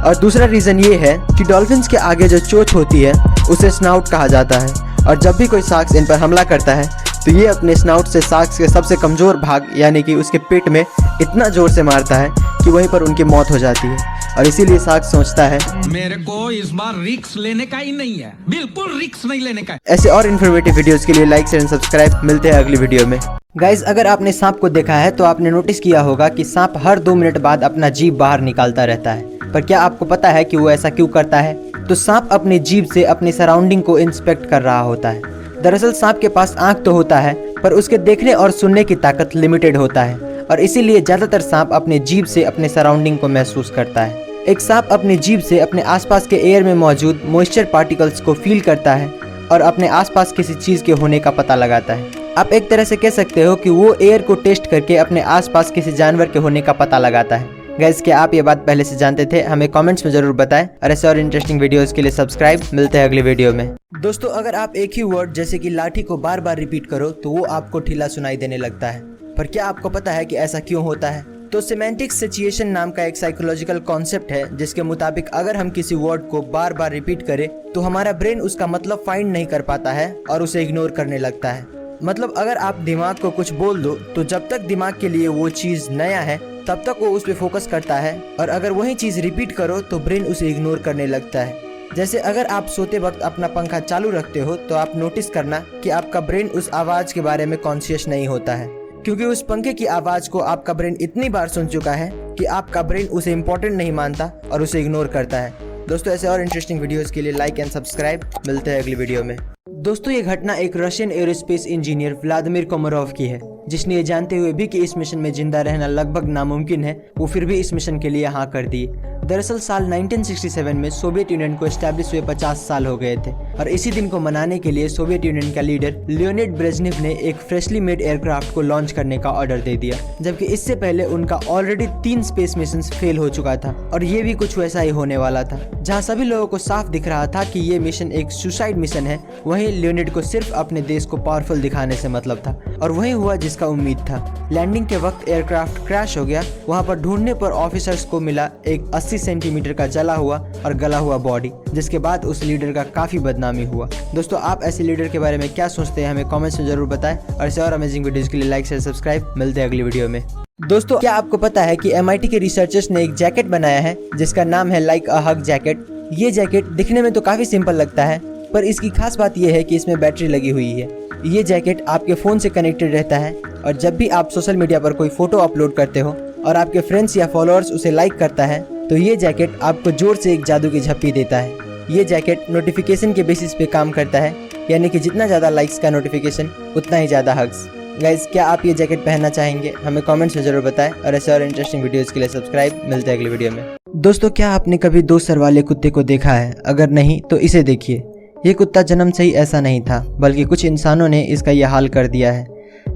और दूसरा रीज़न ये है कि डॉल्फिन्स के आगे जो चोंच होती है उसे स्नाउट कहा जाता है, और जब भी कोई शार्क्स इन पर हमला करता है तो ये अपने स्नाउट से शार्क्स के सबसे कमज़ोर भाग यानी कि उसके पेट में इतना ज़ोर से मारता है कि वहीं पर उनकी मौत हो जाती है। और इसीलिए शार्क सोचता है मेरे को इस बार रिस्क लेने का ही नहीं है, बिल्कुल रिस्क नहीं लेने का। ऐसे और इन्फॉर्मेटिव वीडियोस के लिए लाइक शेयर एंड सब्सक्राइब। मिलते हैं अगली वीडियो में। गाइज, अगर आपने सांप को देखा है तो आपने नोटिस किया होगा कि सांप हर 2 मिनट बाद अपना जीभ बाहर निकालता रहता है, पर क्या आपको पता है कि वो ऐसा क्यों करता है? तो सांप अपनी जीभ से अपनी सराउंडिंग को इंस्पेक्ट कर रहा होता है। दरअसल सांप के पास आंख तो होता है, पर उसके देखने और सुनने की ताकत लिमिटेड होता है, और इसीलिए ज्यादातर सांप अपने जीभ से अपने सराउंडिंग को महसूस करता है। एक सांप अपनी जीभ से अपने आसपास के एयर में मौजूद मॉइस्चर पार्टिकल्स को फील करता है और अपने आसपास किसी चीज के होने का पता लगाता है। आप एक तरह से कह सकते हो कि वो एयर को टेस्ट करके अपने आसपास किसी जानवर के होने का पता लगाता है। गाइस, क्या आप ये बात पहले से जानते थे? हमें कमेंट्स में जरूर बताएं और ऐसे और इंटरेस्टिंग वीडियोस के लिए सब्सक्राइब। मिलते हैं अगली वीडियो में। दोस्तों, अगर आप एक ही वर्ड जैसे कि लाठी को बार बार रिपीट करो तो वो आपको ढीला सुनाई देने लगता है, पर क्या आपको पता है कि ऐसा क्यों होता है? तो सिमेंटिक सिचुएशन नाम का एक साइकोलॉजिकल कॉन्सेप्ट है जिसके मुताबिक अगर हम किसी वर्ड को बार बार रिपीट करें तो हमारा ब्रेन उसका मतलब फाइंड नहीं कर पाता है और उसे इग्नोर करने लगता है। मतलब अगर आप दिमाग को कुछ बोल दो तो जब तक दिमाग के लिए वो चीज नया है तब तक वो उस पर फोकस करता है, और अगर वही चीज रिपीट करो तो ब्रेन उसे इग्नोर करने लगता है। जैसे अगर आप सोते वक्त अपना पंखा चालू रखते हो तो आप नोटिस करना कि आपका ब्रेन उस आवाज के बारे में कॉन्शियस नहीं होता है, क्योंकि उस पंखे की आवाज को आपका ब्रेन इतनी बार सुन चुका है कि आपका ब्रेन उसे इम्पोर्टेंट नहीं मानता और उसे इग्नोर करता है। दोस्तों, ऐसे और इंटरेस्टिंग वीडियोस के लिए लाइक एंड सब्सक्राइब। मिलते हैं अगली वीडियो में। दोस्तों, ये घटना एक Russian aerospace engineer Vladimir Komarov की है। जिसने ये जानते हुए भी कि इस मिशन में जिंदा रहना लगभग नामुमकिन है, वो फिर भी इस मिशन के लिए हाँ कर दिए। दरअसल साल 1967 में सोवियत यूनियन को एस्टैब्लिश हुए 50 साल हो गए थे और इसी दिन को मनाने के लिए सोवियत यूनियन का लीडर लियोनिड ब्रेजनेव ने एक फ्रेशली मेड एयरक्राफ्ट को लॉन्च करने का ऑर्डर दे दिया, जबकि इससे पहले उनका ऑलरेडी 3 स्पेस मिशंस फेल हो चुका था और ये भी कुछ वैसा ही होने वाला था। जहाँ सभी लोगों को साफ दिख रहा था कि ये मिशन एक सुसाइड मिशन है, वहीं लियोनिड को सिर्फ अपने देश को पावरफुल दिखाने से मतलब था और वही हुआ जिसका उम्मीद था। लैंडिंग के वक्त एयरक्राफ्ट क्रैश हो गया। वहाँ पर ढूंढने पर ऑफिसर्स को मिला एक 80 सेंटीमीटर का जला हुआ और गला हुआ बॉडी, जिसके बाद उस लीडर का काफी बदनामी हुआ। दोस्तों, आप ऐसे लीडर के बारे में क्या सोचते हैं हमें कमेंट्स में जरूर बताएं और ऐसे और अमेजिंग वीडियोस के लिए लाइक शेयर सब्सक्राइब। मिलते हैं अगली वीडियो में। दोस्तों, क्या आपको पता है कि MIT के रिसर्चर्स ने एक जैकेट बनाया है जिसका नाम है लाइक अ हग जैकेट। ये जैकेट दिखने में तो काफी सिंपल लगता है, पर इसकी खास बात यह है कि इसमें बैटरी लगी हुई है। ये जैकेट आपके फ़ोन से कनेक्टेड रहता है और जब भी आप सोशल मीडिया पर कोई फोटो अपलोड करते हो और आपके फ्रेंड्स या फॉलोअर्स उसे लाइक करता है तो ये जैकेट आपको जोर से एक जादू की झप्पी देता है। ये जैकेट नोटिफिकेशन के बेसिस पे काम करता है, यानी कि जितना ज़्यादा लाइक्स का नोटिफिकेशन उतना ही ज़्यादा हग्स। गाइस, क्या आप ये जैकेट पहनना चाहेंगे? हमें कमेंट्स में जरूर बताएं और ऐसे और इंटरेस्टिंग वीडियोस के लिए सब्सक्राइब। मिलते हैं अगली वीडियो में। दोस्तों, क्या आपने कभी 2 सर वाले कुत्ते को देखा है? अगर नहीं तो इसे देखिए। ये कुत्ता जन्म से ही ऐसा नहीं था, बल्कि कुछ इंसानों ने इसका यह हाल कर दिया है।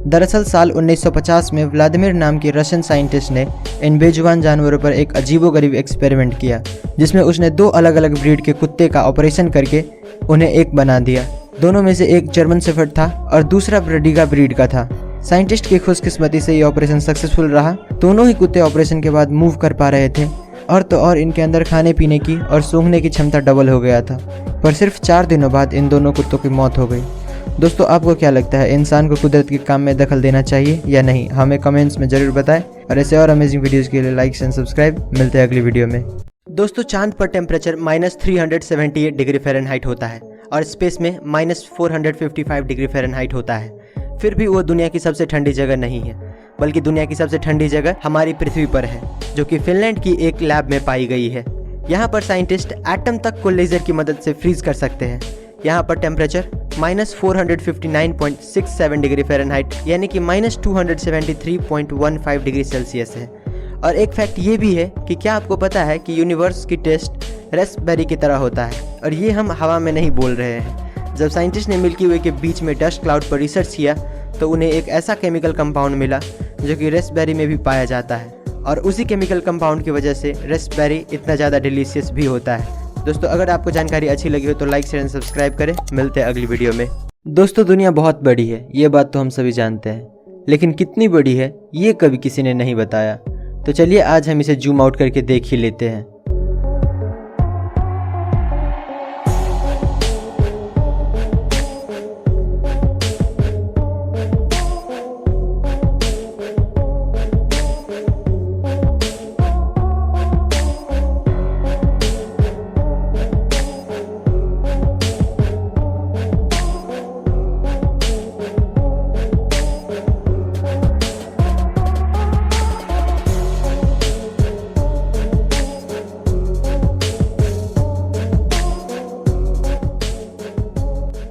दरअसल साल 1950 में व्लादिमीर नाम के रशियन साइंटिस्ट ने इन बेजुबान जानवरों पर एक अजीबोगरीब एक्सपेरिमेंट किया, जिसमें उसने 2 अलग अलग ब्रीड के कुत्ते का ऑपरेशन करके उन्हें एक बना दिया। दोनों में से एक जर्मन शेफर्ड था और दूसरा ब्रेडिगा ब्रीड का था। साइंटिस्ट की खुशकिस्मती से ये ऑपरेशन सक्सेसफुल रहा। दोनों ही कुत्ते ऑपरेशन के बाद मूव कर पा रहे थे और तो और इनके अंदर खाने पीने की और सूंघने की क्षमता डबल हो गया था, पर सिर्फ 4 दिनों बाद इन दोनों कुत्तों की मौत हो गई। दोस्तों, आपको क्या लगता है, इंसान को कुदरत के काम में दखल देना चाहिए या नहीं? हमें कमेंट्स में जरूर बताएं और ऐसे और अमेजिंग वीडियोस के लिए लाइक एंड सब्सक्राइब। मिलते हैं अगली वीडियो में। दोस्तों, चांद पर टेम्परेचर -378 डिग्री फ़ारेनहाइट होता है और स्पेस में -455 डिग्री फ़ारेनहाइट होता है। फिर भी वो दुनिया की सबसे ठंडी जगह नहीं है, बल्कि दुनिया की सबसे ठंडी जगह हमारी पृथ्वी पर है, जो कि फिनलैंड की एक लैब में पाई गई है। यहाँ पर साइंटिस्ट एटम तक को लेजर की मदद से फ्रीज कर सकते हैं। यहाँ पर टेम्परेचर -459.67 डिग्री फ़ारेनहाइट यानी कि -273.15 डिग्री सेल्सियस है। और एक फैक्ट ये भी है कि क्या आपको पता है कि यूनिवर्स की टेस्ट रेस्पबेरी की तरह होता है, और ये हम हवा में नहीं बोल रहे हैं। जब साइंटिस्ट ने मिल्की वे के बीच में डस्ट क्लाउड पर रिसर्च किया तो उन्हें एक ऐसा केमिकल कंपाउंड मिला जो कि रेस्पबेरी में भी पाया जाता है, और उसी केमिकल कंपाउंड की वजह से रेस्पबेरी इतना ज़्यादा डिलीशियस भी होता है। दोस्तों, अगर आपको जानकारी अच्छी लगी हो तो लाइक शेयर एंड सब्सक्राइब करें। मिलते हैं अगली वीडियो में। दोस्तों, दुनिया बहुत बड़ी है, ये बात तो हम सभी जानते हैं, लेकिन कितनी बड़ी है ये कभी किसी ने नहीं बताया। तो चलिए आज हम इसे जूम आउट करके देख ही लेते हैं।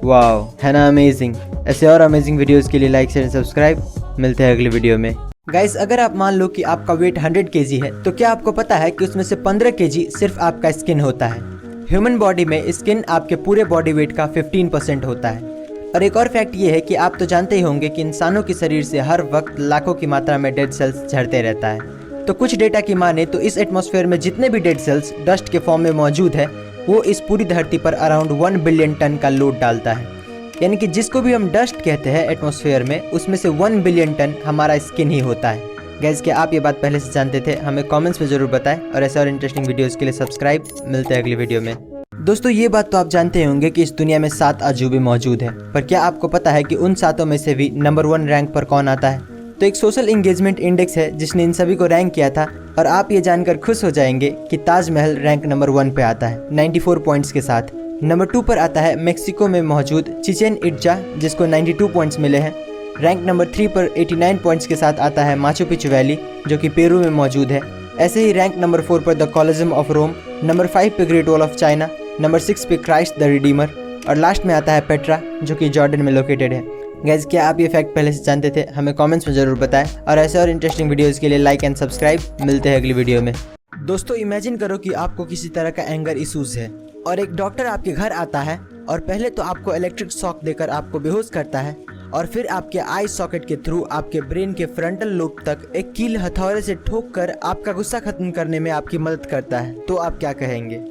वाओ, है ना अमेजिंग। ऐसे और अमेजिंग वीडियोस के लिए लाइक शेयर सब्सक्राइब। मिलते हैं अगली वीडियो में। गाइस, अगर आप मान लो कि आपका वेट 100 kg है, तो क्या आपको पता है कि उसमें से 15 kg सिर्फ आपका स्किन होता है। ह्यूमन बॉडी में स्किन आपके पूरे बॉडी वेट का 15% होता है। और एक और फैक्ट ये है कि आप तो जानते ही होंगे कि इंसानों के शरीर से हर वक्त लाखों की मात्रा में डेड सेल्स झड़ते रहता है। तो कुछ डेटा की माने तो इस एटमॉस्फेयर में जितने भी डेड सेल्स डस्ट के फॉर्म में मौजूद है, वो इस पूरी धरती पर अराउंड 1 बिलियन टन का लोड डालता है। यानी कि जिसको भी हम डस्ट कहते हैं एटमॉस्फेयर में, उसमें से 1 बिलियन टन हमारा स्किन ही होता है। गाइस, क्या आप ये बात पहले से जानते थे? हमें कमेंट्स में जरूर बताएं और ऐसे और इंटरेस्टिंग वीडियोस के लिए सब्सक्राइब। मिलते हैं अगली वीडियो में। दोस्तों, ये बात तो आप जानते होंगे कि इस दुनिया में 7 अजूबे मौजूद हैं, पर क्या आपको पता है कि उन 7 में से भी नंबर 1 रैंक पर कौन आता है? तो एक सोशल एंगेजमेंट इंडेक्स है जिसने इन सभी को रैंक किया था, और आप ये जानकर खुश हो जाएंगे कि ताजमहल रैंक नंबर 1 पे आता है 94 पॉइंट्स के साथ। नंबर 2 पर आता है मेक्सिको में मौजूद चिचेन इट्जा, जिसको 92 पॉइंट्स मिले हैं। रैंक नंबर 3 पर 89 पॉइंट्स के साथ आता है माचू पिचू वैली, जो कि पेरू में मौजूद है। ऐसे ही रैंक नंबर 4 पर the colosseum of Rome, number 5 पे Great Wall of China, number 6 पे क्राइस्ट द रिडीमर, और लास्ट में आता है पेट्रा, जो कि जॉर्डन में लोकेटेड है। गाइस क्या आप ये फैक्ट पहले से जानते थे? हमें कमेंट्स में जरूर बताएं और ऐसे और इंटरेस्टिंग वीडियोस के लिए लाइक एंड सब्सक्राइब। मिलते हैं अगली वीडियो में। दोस्तों इमेजिन करो कि आपको किसी तरह का एंगर इश्यूज है और एक डॉक्टर आपके घर आता है और पहले तो आपको इलेक्ट्रिक शॉक देकर आपको बेहोश करता है और फिर आपके आई सॉकेट के थ्रू आपके ब्रेन के फ्रंटल लोब तक एक कील हथौड़े से ठोक कर आपका गुस्सा खत्म करने में आपकी मदद करता है, तो आप क्या कहेंगे?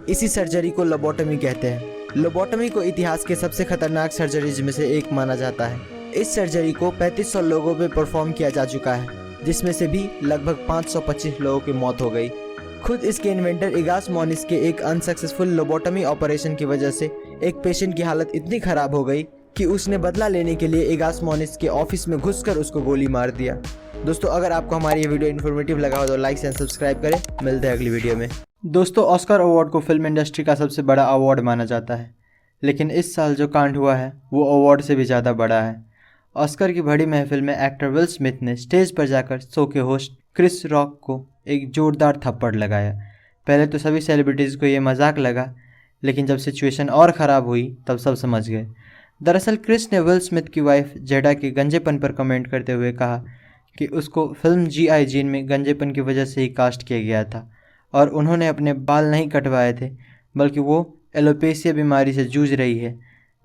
इसी सर्जरी को लोबोटमी कहते हैं। लोबोटमी को इतिहास के सबसे खतरनाक सर्जरीज में से एक माना जाता है। इस सर्जरी को 3500 लोगों में परफॉर्म किया जा चुका है, जिसमें से भी लगभग 525 लोगों की मौत हो गई। खुद इसके इन्वेंटर इगास मोनिस के एक अनसक्सेसफुल लोबोटमी ऑपरेशन की वजह से एक पेशेंट की हालत इतनी खराब हो गई कि उसने बदला लेने के लिए इगास मोनिस के ऑफिस में घुसकर उसको गोली मार दिया। दोस्तों अगर आपको हमारी ये वीडियो इन्फॉर्मेटिव लगा हो तो लाइक एंड सब्सक्राइब करें। मिलते हैं अगली वीडियो में। दोस्तों ऑस्कर अवार्ड को फिल्म इंडस्ट्री का सबसे बड़ा अवार्ड माना जाता है, लेकिन इस साल जो कांड हुआ है वो अवार्ड से भी ज़्यादा बड़ा है। ऑस्कर की बड़ी महफिल में एक्टर विल स्मिथ ने स्टेज पर जाकर शो के होस्ट क्रिस रॉक को एक जोरदार थप्पड़ लगाया। पहले तो सभी सेलिब्रिटीज़ को ये मजाक लगा, लेकिन जब सिचुएशन और ख़राब हुई तब सब समझ गए। दरअसल क्रिस ने विल स्मिथ की वाइफ जेडा के गंजेपन पर कमेंट करते हुए कहा कि उसको फिल्म G.I. जेन में गंजेपन की वजह से ही कास्ट किया गया था और उन्होंने अपने बाल नहीं कटवाए थे, बल्कि वो एलोपेशिया बीमारी से जूझ रही है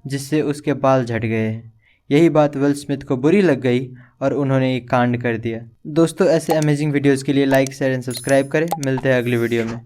जिससे उसके बाल झड़ गए हैं। यही बात विल स्मिथ को बुरी लग गई और उन्होंने एक कांड कर दिया। दोस्तों ऐसे अमेजिंग वीडियोज़ के लिए लाइक शेयर एंड सब्सक्राइब करें। मिलते हैं अगली वीडियो में।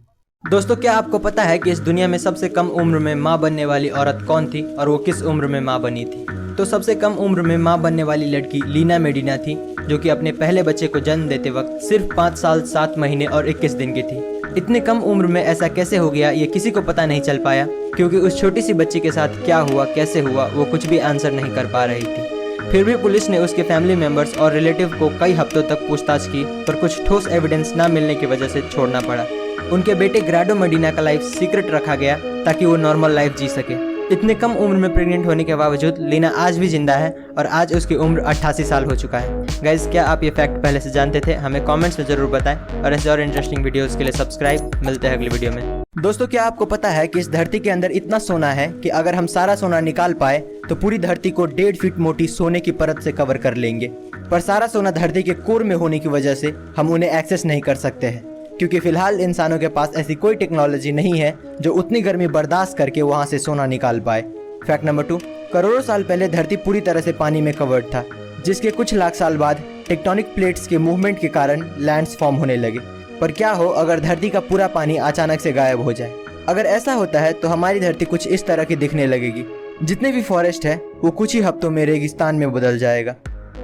दोस्तों क्या आपको पता है कि इस दुनिया में सबसे कम उम्र में माँ बनने वाली औरत कौन थी और वो किस उम्र में माँ बनी थी? तो सबसे कम उम्र में माँ बनने वाली लड़की लीना मेडिना थी, जो कि अपने पहले बच्चे को जन्म देते वक्त सिर्फ 5 साल 7 महीने और 21 दिन की थी। इतने कम उम्र में ऐसा कैसे हो गया ये किसी को पता नहीं चल पाया, क्योंकि उस छोटी सी बच्ची के साथ क्या हुआ कैसे हुआ वो कुछ भी आंसर नहीं कर पा रही थी। फिर भी पुलिस ने उसके फैमिली मेंबर्स और रिलेटिव को कई हफ्तों तक पूछताछ की, पर कुछ ठोस एविडेंस न मिलने की वजह से छोड़ना पड़ा। उनके बेटे ग्राडो मेडिना का लाइफ सीक्रेट रखा गया ताकि वो नॉर्मल लाइफ जी सके। इतने कम उम्र में प्रेग्नेंट होने के बावजूद लीना आज भी जिंदा है और आज उसकी उम्र 88 साल हो चुका है। गाइज क्या आप ये फैक्ट पहले से जानते थे? हमें कमेंट्स में जरूर बताएं और ऐसे और इंटरेस्टिंग वीडियोस के लिए सब्सक्राइब। मिलते हैं अगली वीडियो में। दोस्तों क्या आपको पता है कि इस धरती के अंदर इतना सोना है कि अगर हम सारा सोना निकाल पाए तो पूरी धरती को 1.5 फीट मोटी सोने की परत से कवर कर लेंगे। पर सारा सोना धरती के कोर में होने की वजह से हम उन्हें एक्सेस नहीं कर सकते हैं, क्योंकि फिलहाल इंसानों के पास ऐसी कोई टेक्नोलॉजी नहीं है जो उतनी गर्मी बर्दाश्त करके वहां से सोना निकाल पाए। फैक्ट नंबर 2, करोड़ों साल पहले धरती पूरी तरह से पानी में कवर्ड था, जिसके कुछ लाख साल बाद टेक्टोनिक प्लेट्स के मूवमेंट के कारण लैंड्स फॉर्म होने लगे। पर क्या हो अगर धरती का पूरा पानी अचानक से गायब हो जाए? अगर ऐसा होता है तो हमारी धरती कुछ इस तरह की दिखने लगेगी। जितने भी फॉरेस्ट है वो कुछ ही हफ्तों में रेगिस्तान में बदल जाएगा।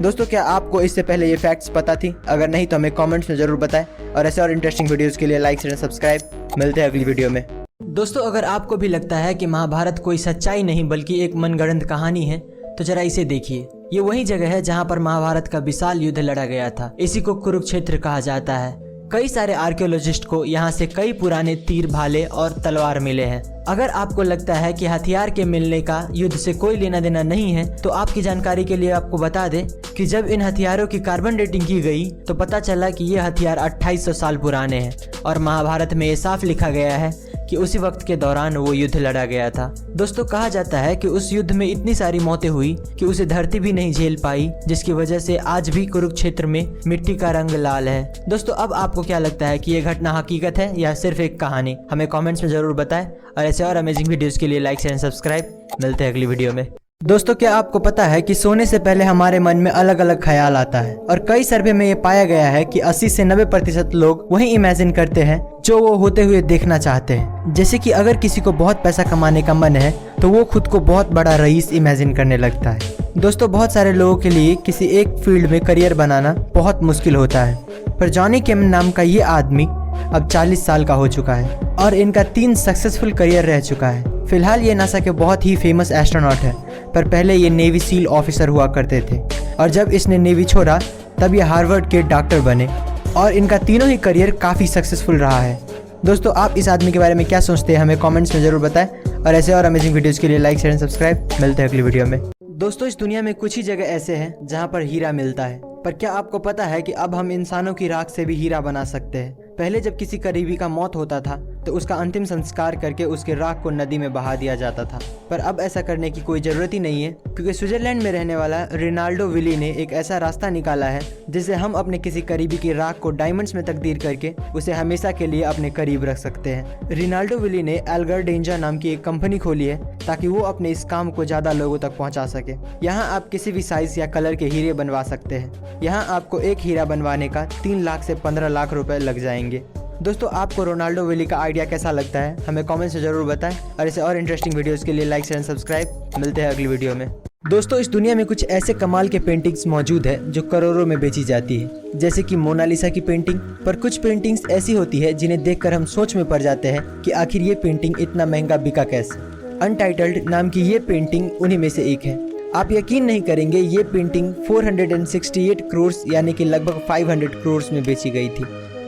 दोस्तों क्या आपको इससे पहले ये फैक्ट्स पता थी? अगर नहीं तो हमें कमेंट्स में जरूर बताएं और ऐसे और इंटरेस्टिंग वीडियोस के लिए लाइक शेयर सब्सक्राइब। मिलते हैं अगली वीडियो में। दोस्तों अगर आपको भी लगता है कि महाभारत कोई सच्चाई नहीं बल्कि एक मनगढ़ंत कहानी है, तो जरा इसे देखिए। ये वही जगह है जहाँ पर महाभारत का विशाल युद्ध लड़ा गया था। इसी को कुरुक्षेत्र कहा जाता है। कई सारे आर्कियोलॉजिस्ट को यहाँ से कई पुराने तीर भाले और तलवार मिले हैं। अगर आपको लगता है कि हथियार के मिलने का युद्ध से कोई लेना देना नहीं है, तो आपकी जानकारी के लिए आपको बता दें कि जब इन हथियारों की कार्बन डेटिंग की गई तो पता चला कि ये हथियार 2800 साल पुराने हैं और महाभारत में ये साफ लिखा गया है कि उसी वक्त के दौरान वो युद्ध लड़ा गया था। दोस्तों कहा जाता है कि उस युद्ध में इतनी सारी मौतें हुई कि उसे धरती भी नहीं झेल पाई, जिसकी वजह से आज भी कुरुक्षेत्र में मिट्टी का रंग लाल है। दोस्तों अब आपको क्या लगता है कि ये घटना हकीकत है या सिर्फ एक कहानी? हमें कमेंट्स में जरूर बताएं और ऐसे और अमेजिंग वीडियोस के लिए लाइक शेयर सब्सक्राइब। मिलते हैं अगली वीडियो में। दोस्तों क्या आपको पता है कि सोने से पहले हमारे मन में अलग अलग ख्याल आता है और कई सर्वे में ये पाया गया है कि 80 से 90% लोग वही इमेजिन करते हैं जो वो होते हुए देखना चाहते हैं। जैसे कि अगर किसी को बहुत पैसा कमाने का मन है तो वो खुद को बहुत बड़ा रईस इमेजिन करने लगता है। दोस्तों बहुत सारे लोगों के लिए किसी एक फील्ड में करियर बनाना बहुत मुश्किल होता है, पर जॉनी केमन नाम का ये आदमी अब 40 साल का हो चुका है और इनका 3 सक्सेसफुल करियर रह चुका है। फिलहाल ये नासा के बहुत ही फेमस एस्ट्रोनॉट है, पर पहले ये नेवी सील ऑफिसर हुआ करते थे और जब इसने नेवी छोड़ा तब ये हार्वर्ड के डॉक्टर बने और इनका तीनों ही करियर काफ़ी सक्सेसफुल रहा है। दोस्तों आप इस आदमी के बारे में क्या सोचते हैं? हमें कमेंट्स में ज़रूर बताएं और ऐसे और अमेजिंग वीडियोज़ के लिए लाइक शेयर सब्सक्राइब। मिलते हैं अगली वीडियो में। दोस्तों इस दुनिया में कुछ ही जगह ऐसे हैं जहाँ पर हीरा मिलता है, पर क्या आपको पता है कि अब हम इंसानों की राख से भी हीरा बना सकते हैं? पहले जब किसी करीबी का मौत होता था तो उसका अंतिम संस्कार करके उसके राख को नदी में बहा दिया जाता था। पर अब ऐसा करने की कोई ज़रूरत ही नहीं है, क्योंकि स्विट्जरलैंड में रहने वाला रिनाल्डो विली ने एक ऐसा रास्ता निकाला है जिससे हम अपने किसी करीबी की राख को डायमंड्स में तब्दील करके उसे हमेशा के लिए अपने करीब रख सकते हैं। रिनाल्डो विली ने एल्गर डेंजा नाम की एक कंपनी खोली है ताकि वो अपने इस काम को ज़्यादा लोगों तक पहुँचा सके। यहाँ आप किसी भी साइज़ या कलर के हीरे बनवा सकते हैं। यहाँ आपको एक हीरा बनवाने का 3 लाख से 15 लाख रुपए लग जाएंगे। दोस्तों, आपको रोनाल्डो विली का आइडिया कैसा लगता है हमें कमेंट से जरूर बताएं, और ऐसे और इंटरेस्टिंग वीडियोस के लिए लाइक शेयर एंड सब्सक्राइब। मिलते हैं अगली वीडियो में। दोस्तों, इस दुनिया में कुछ ऐसे कमाल के पेंटिंग्स मौजूद है जो करोड़ों में बेची जाती है, जैसे कि मोनालिसा की पेंटिंग। पर कुछ पेंटिंग्स ऐसी होती है जिन्हें देखकर हम सोच में पड़ जाते हैं कि आखिर ये पेंटिंग इतना महंगा बिका कैसे। अनटाइटल्ड नाम की ये पेंटिंग उन्हीं में से एक है। आप यकीन नहीं करेंगे, ये पेंटिंग 468 करोड़ यानी कि लगभग 500 करोड़ में बेची गई थी।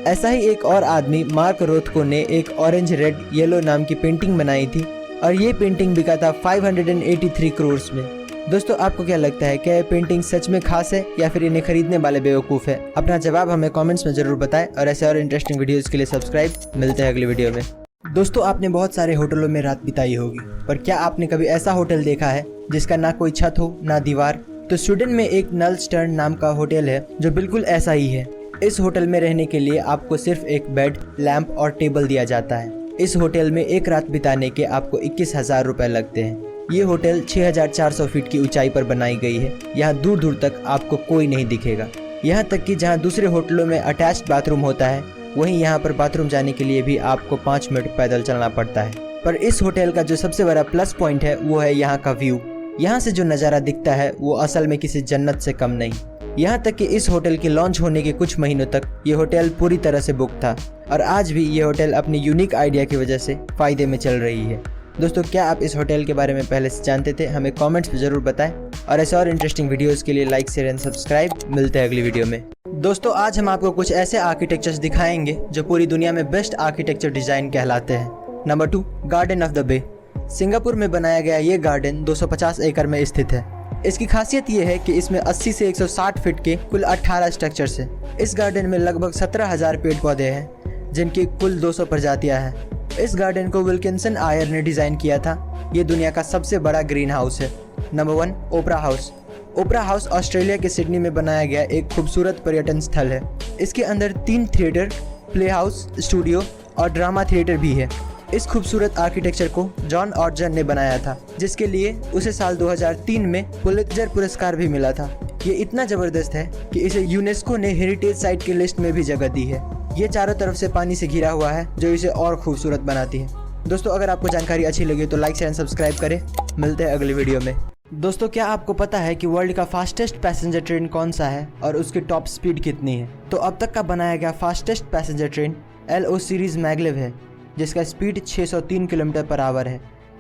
ऐसा ही एक और आदमी मार्क रोथको ने एक ऑरेंज रेड येलो नाम की पेंटिंग बनाई थी, और ये पेंटिंग बिका था 583 करोड़ में। दोस्तों, आपको क्या लगता है, क्या ये पेंटिंग सच में खास है या फिर इन्हें खरीदने वाले बेवकूफ़ है? अपना जवाब हमें कमेंट्स में जरूर बताएं, और ऐसे और इंटरेस्टिंग वीडियोस के लिए सब्सक्राइब। मिलते हैं अगली वीडियो में। दोस्तों, आपने बहुत सारे होटलों में रात बिताई होगी, पर क्या आपने कभी ऐसा होटल देखा है जिसका ना कोई छत हो ना दीवार? तो स्वीडन में एक नलस्टर्न नाम का होटल है जो बिल्कुल ऐसा ही है। इस होटल में रहने के लिए आपको सिर्फ एक बेड, लैंप और टेबल दिया जाता है। इस होटल में एक रात बिताने के आपको 21,000 रुपए लगते हैं। ये होटल 6,400 फीट की ऊंचाई पर बनाई गई है। यहाँ दूर दूर तक आपको कोई नहीं दिखेगा। यहाँ तक कि जहाँ दूसरे होटलों में अटैच्ड बाथरूम होता है, वहीं यहाँ पर बाथरूम जाने के लिए भी आपको 5 मिनट पैदल चलना पड़ता है। पर इस होटल का जो सबसे बड़ा प्लस पॉइंट है वो है यहाँ का व्यू। यहाँ से जो नज़ारा दिखता है वो असल में किसी जन्नत से कम नहीं। यहाँ तक कि इस होटल के लॉन्च होने के कुछ महीनों तक ये होटल पूरी तरह से बुक था, और आज भी ये होटल अपनी यूनिक आइडिया की वजह से फ़ायदे में चल रही है। दोस्तों, क्या आप इस होटल के बारे में पहले से जानते थे? हमें कमेंट्स में ज़रूर बताएं, और ऐसे और इंटरेस्टिंग वीडियोस के लिए लाइक शेयर एंड सब्सक्राइब। मिलते हैं अगली वीडियो में। दोस्तों, आज हम आपको कुछ ऐसे आर्किटेक्चर्स दिखाएंगे जो पूरी दुनिया में बेस्ट आर्किटेक्चर डिज़ाइन कहलाते हैं। Number 2, garden of the bay. Singapore में बनाया गया ये गार्डन 250 एकड़ में स्थित है। इसकी खासियत ये है कि इसमें 80 से 160 फीट के कुल 18 स्ट्रक्चर्स हैं। इस गार्डन में लगभग 17,000 पेड़ पौधे हैं, जिनकी कुल 200 प्रजातियां हैं। इस गार्डन को विल्किंसन आयर ने डिज़ाइन किया था। ये दुनिया का सबसे बड़ा ग्रीन हाउस है। नंबर 1, ओपरा हाउस। ओपरा हाउस ऑस्ट्रेलिया के सिडनी में बनाया गया एक खूबसूरत पर्यटन स्थल है। इसके अंदर 3 थिएटर, प्ले हाउस, स्टूडियो और ड्रामा थिएटर भी है। इस खूबसूरत आर्किटेक्चर को जॉन ऑर्जन ने बनाया था, जिसके लिए उसे साल 2003 में पुलित्जर पुरस्कार भी मिला था। ये इतना ज़बरदस्त है कि इसे यूनेस्को ने हेरिटेज साइट की लिस्ट में भी जगह दी है। ये चारों तरफ से पानी से घिरा हुआ है, जो इसे और खूबसूरत बनाती है। दोस्तों, अगर आपको जानकारी अच्छी लगी तो लाइक शेयर एंड सब्सक्राइब करें। मिलते हैं अगली वीडियो में। दोस्तों, क्या आपको पता है कि वर्ल्ड का फास्टेस्ट पैसेंजर ट्रेन कौन सा है और उसकी टॉप स्पीड कितनी है? तो अब तक का बनाया गया fastest passenger train LO series maglev है, जिसका स्पीड 603 किलोमीटर पर आवर है।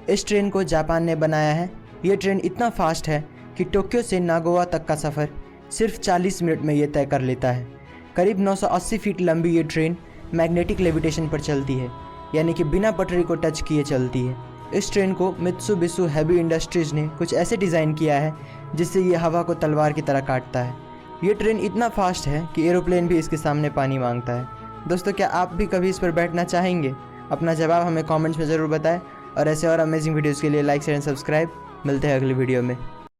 इस ट्रेन को जापान ने बनाया है। ये ट्रेन इतना फास्ट है कि टोक्यो से नागोवा तक का सफ़र सिर्फ 40 मिनट में ये तय कर लेता है। करीब 980 फीट लंबी ये ट्रेन मैग्नेटिक लेविटेशन पर चलती है, यानी कि बिना पटरी को टच किए चलती है। इस ट्रेन को मित्सुबिशी हेवी इंडस्ट्रीज ने कुछ ऐसे डिज़ाइन किया है जिससे ये हवा को तलवार की तरह काटता है। ये ट्रेन इतना फास्ट है कि एरोप्लेन भी इसके सामने पानी मांगता है। दोस्तों, क्या आप भी कभी इस पर बैठना चाहेंगे? अपना जवाब हमें कमेंट्स में ज़रूर बताएं, और ऐसे और अमेजिंग वीडियोस के लिए लाइक शेयर एंड सब्सक्राइब। मिलते हैं अगली वीडियो में।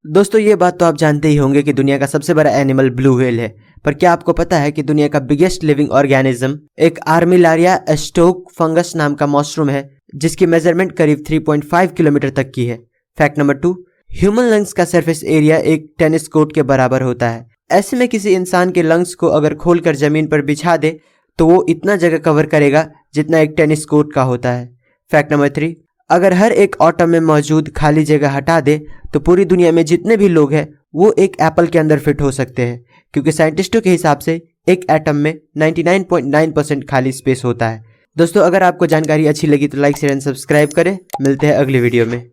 दोस्तों, ये बात तो आप जानते ही होंगे कि दुनिया का सबसे बड़ा एनिमल ब्लू व्हेल है, पर क्या आपको पता है कि दुनिया का बिगेस्ट लिविंग ऑर्गेनिज्म एक आर्मिलारिया एस्टोक फंगस नाम का मशरूम है, जिसकी मेजरमेंट करीब 3.5 किलोमीटर तक की है। फैक्ट नंबर 2, ह्यूमन लंग्स का सरफेस एरिया एक टेनिस कोर्ट के बराबर होता है। ऐसे में किसी इंसान के लंग्स को अगर खोलकर जमीन पर बिछा दे तो वो इतना जगह कवर करेगा जितना एक टेनिस कोर्ट का होता है। फैक्ट नंबर 3, अगर हर एक एटम में मौजूद खाली जगह हटा दे तो पूरी दुनिया में जितने भी लोग हैं वो एक एप्पल के अंदर फिट हो सकते हैं, क्योंकि साइंटिस्टों के हिसाब से एक एटम में 99.9% खाली स्पेस होता है। दोस्तों, अगर आपको जानकारी अच्छी लगी तो लाइक शेयर एंड सब्सक्राइब करें। मिलते हैं अगली वीडियो में।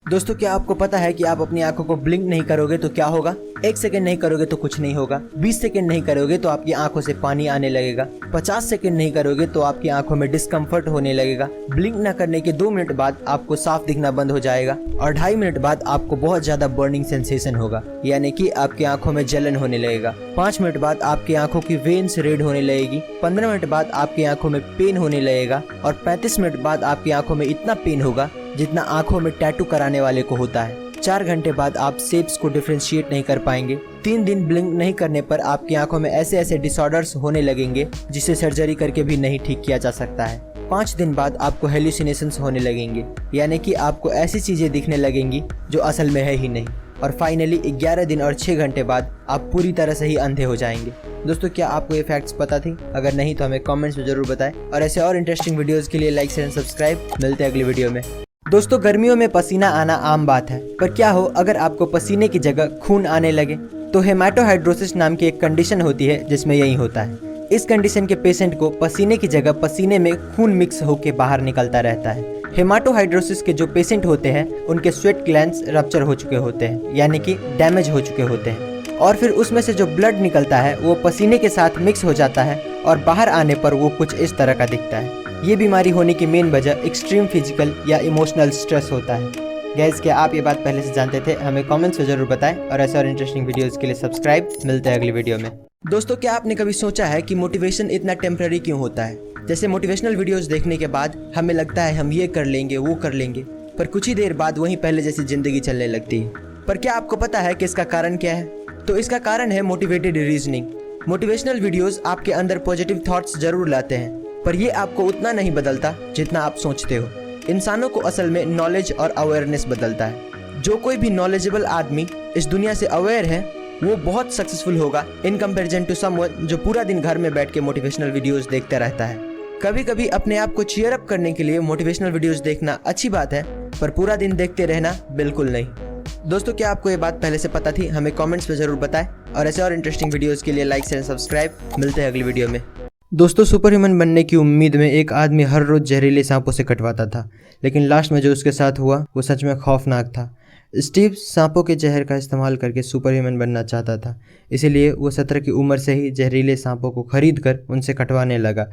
दोस्तों क्या आपको पता है कि आप अपनी आंखों को ब्लिंक नहीं करोगे तो क्या होगा? 1 सेकंड नहीं करोगे तो कुछ नहीं होगा, 20 सेकंड नहीं करोगे तो आपकी आंखों से पानी आने लगेगा, 50 सेकंड नहीं करोगे तो आपकी आंखों में डिस्कम्फर्ट होने लगेगा, ब्लिंक न करने के 2 मिनट बाद आपको साफ दिखना बंद हो जाएगा और 2.5 मिनट बाद आपको बहुत ज्यादा बर्निंग सेंसेशन होगा, यानी कि आपकी आंखों में जलन होने लगेगा। 5 मिनट बाद आपकी आंखों की वेन्स रेड होने लगेगी, 15 मिनट बाद आपकी आंखों में पेन होने लगेगा और 35 मिनट बाद आपकी आंखों में इतना पेन होगा जितना आंखों में टैटू कराने वाले को होता है। 4 घंटे बाद आप शेप्स को डिफरेंशिएट नहीं कर पाएंगे। 3 दिन ब्लिंक नहीं करने पर आपकी आंखों में ऐसे ऐसे डिसऑर्डर्स होने लगेंगे जिसे सर्जरी करके भी नहीं ठीक किया जा सकता है। 5 दिन बाद आपको हेलुसिनेशंस होने लगेंगे, यानी कि आपको ऐसी चीजें दिखने लगेंगी जो असल में है ही नहीं। और फाइनली 11 दिन और 6 घंटे बाद आप पूरी तरह से ही अंधे हो जाएंगे। दोस्तों क्या आपको ये फैक्ट्स पता थी? अगर नहीं तो हमें कमेंट्स में जरूर बताएं और ऐसे और इंटरेस्टिंग वीडियोस के लिए लाइक शेयर एंड सब्सक्राइब। मिलते हैं अगली वीडियो में। दोस्तों गर्मियों में पसीना आना आम बात है, पर क्या हो अगर आपको पसीने की जगह खून आने लगे? तो हेमाटोहाइड्रोसिस नाम की एक कंडीशन होती है जिसमें यही होता है। इस कंडीशन के पेशेंट को पसीने की जगह पसीने में खून मिक्स होकर बाहर निकलता रहता है। हेमाटोहाइड्रोसिस के जो पेशेंट होते हैं उनके स्वेट ग्लैंड्स रप्चर हो चुके होते हैं, यानी कि डैमेज हो चुके होते हैं, और फिर उसमें से जो ब्लड निकलता है वो पसीने के साथ मिक्स हो जाता है और बाहर आने पर वो कुछ इस तरह का दिखता है। ये बीमारी होने की मेन वजह एक्सट्रीम फिजिकल या इमोशनल स्ट्रेस होता है। गैस क्या आप ये बात पहले से जानते थे? हमें कमेंट्स में जरूर बताएं और ऐसे और इंटरेस्टिंग वीडियोस के लिए सब्सक्राइब। मिलते हैं अगली वीडियो में। दोस्तों क्या आपने कभी सोचा है कि मोटिवेशन इतना टेम्पररी क्यों होता है? जैसे मोटिवेशनल वीडियोस देखने के बाद हमें लगता है हम ये कर लेंगे वो कर लेंगे, पर कुछ ही देर बाद वहीं पहले जैसी जिंदगी चलने लगती है। पर क्या आपको पता है कि इसका कारण क्या है? तो इसका कारण है मोटिवेटेड रीजनिंग। मोटिवेशनल वीडियोस आपके अंदर पॉजिटिव थॉट्स जरूर लाते हैं, पर ये आपको उतना नहीं बदलता जितना आप सोचते हो। इंसानों को असल में नॉलेज और अवेयरनेस बदलता है। जो कोई भी नॉलेजेबल आदमी इस दुनिया से अवेयर है वो बहुत सक्सेसफुल होगा इन कंपैरिजन टू समवन जो पूरा दिन घर में बैठ के मोटिवेशनल वीडियोस देखता रहता है। कभी कभी अपने आप को चीयर अप करने के लिए मोटिवेशनल वीडियोस देखना अच्छी बात है, पर पूरा दिन देखते रहना बिल्कुल नहीं। दोस्तों क्या आपको ये बात पहले से पता थी? हमें कमेंट्स में जरूर बताएं और ऐसे और इंटरेस्टिंग वीडियोस के लिए लाइक शेयर सब्सक्राइब। मिलते हैं अगली वीडियो में। दोस्तों सुपर ह्यूमन बनने की उम्मीद में एक आदमी हर रोज जहरीले सांपों से कटवाता था, लेकिन लास्ट में जो उसके साथ हुआ वो सच में खौफनाक था। स्टीव सांपों के जहर का इस्तेमाल करके सुपर ह्यूमन बनना चाहता था, इसीलिए वो 17 की उम्र से ही जहरीले सांपों को खरीद कर उनसे कटवाने लगा।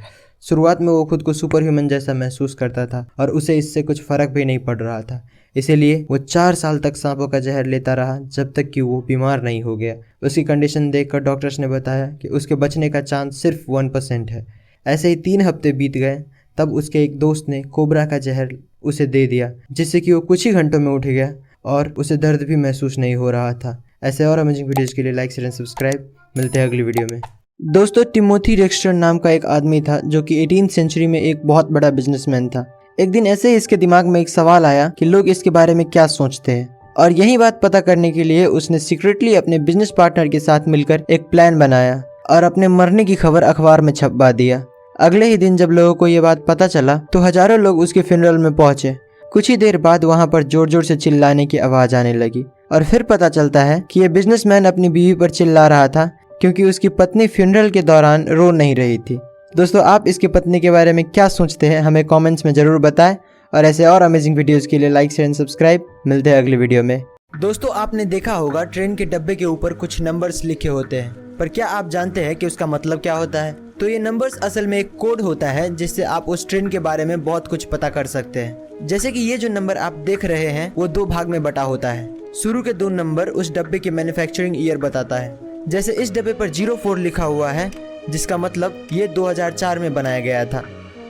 शुरुआत में वो खुद को सुपर ह्यूमन जैसा महसूस करता था और उसे इससे कुछ फ़र्क भी नहीं पड़ रहा था, इसीलिए वो 4 साल तक सांपों का जहर लेता रहा जब तक कि वो बीमार नहीं हो गया। उसकी कंडीशन देखकर डॉक्टर्स ने बताया कि उसके बचने का चांस सिर्फ 1% है। ऐसे ही 3 हफ्ते बीत गए, तब उसके एक दोस्त ने कोबरा का जहर उसे दे दिया, जिससे कि वो कुछ ही घंटों में उठ गया और उसे दर्द भी महसूस नहीं हो रहा था। ऐसे और अमेजिंग वीडियोज़ के लिए लाइक शेयर एंड सब्सक्राइब। मिलते हैं अगली वीडियो में। दोस्तों टिमोथी रेक्सटर नाम का एक आदमी था जो कि 18th सेंचुरी में एक बहुत बड़ा बिजनेसमैन था। एक दिन ऐसे ही इसके दिमाग में एक सवाल आया कि लोग इसके बारे में क्या सोचते हैं, और यही बात पता करने के लिए उसने सीक्रेटली अपने बिजनेस पार्टनर के साथ मिलकर एक प्लान बनाया और अपने मरने की खबर अखबार में छपवा दिया। अगले ही दिन जब लोगों को ये बात पता चला तो हजारों लोग उसके फ्यूनरल में पहुंचे। कुछ ही देर बाद वहां पर जोर जोर से चिल्लाने की आवाज आने लगी और फिर पता चलता है कि यह बिजनेसमैन अपनी बीवी पर चिल्ला रहा था क्योंकि उसकी पत्नी फ्यूनरल के दौरान रो नहीं रही थी। दोस्तों आप इसकी पत्नी के बारे में क्या सोचते हैं? हमें कमेंट्स में जरूर बताएं और ऐसे और अमेजिंग वीडियोस के लिए लाइक शेयर एंड सब्सक्राइब। मिलते हैं अगली वीडियो में। दोस्तों आपने देखा होगा ट्रेन के डब्बे के ऊपर कुछ नंबर्स लिखे होते हैं, पर क्या आप जानते हैं कि उसका मतलब क्या होता है? तो ये नंबर्स असल में एक कोड होता है जिससे आप उस ट्रेन के बारे में बहुत कुछ पता कर सकते हैं। जैसे कि ये जो नंबर आप देख रहे हैं वो 2 भाग में बटा होता है। शुरू के 2 नंबर उस डब्बे की मैन्युफैक्चरिंग ईयर बताता है। जैसे इस डब्बे पर 04 लिखा हुआ है जिसका मतलब ये 2004 में बनाया गया था,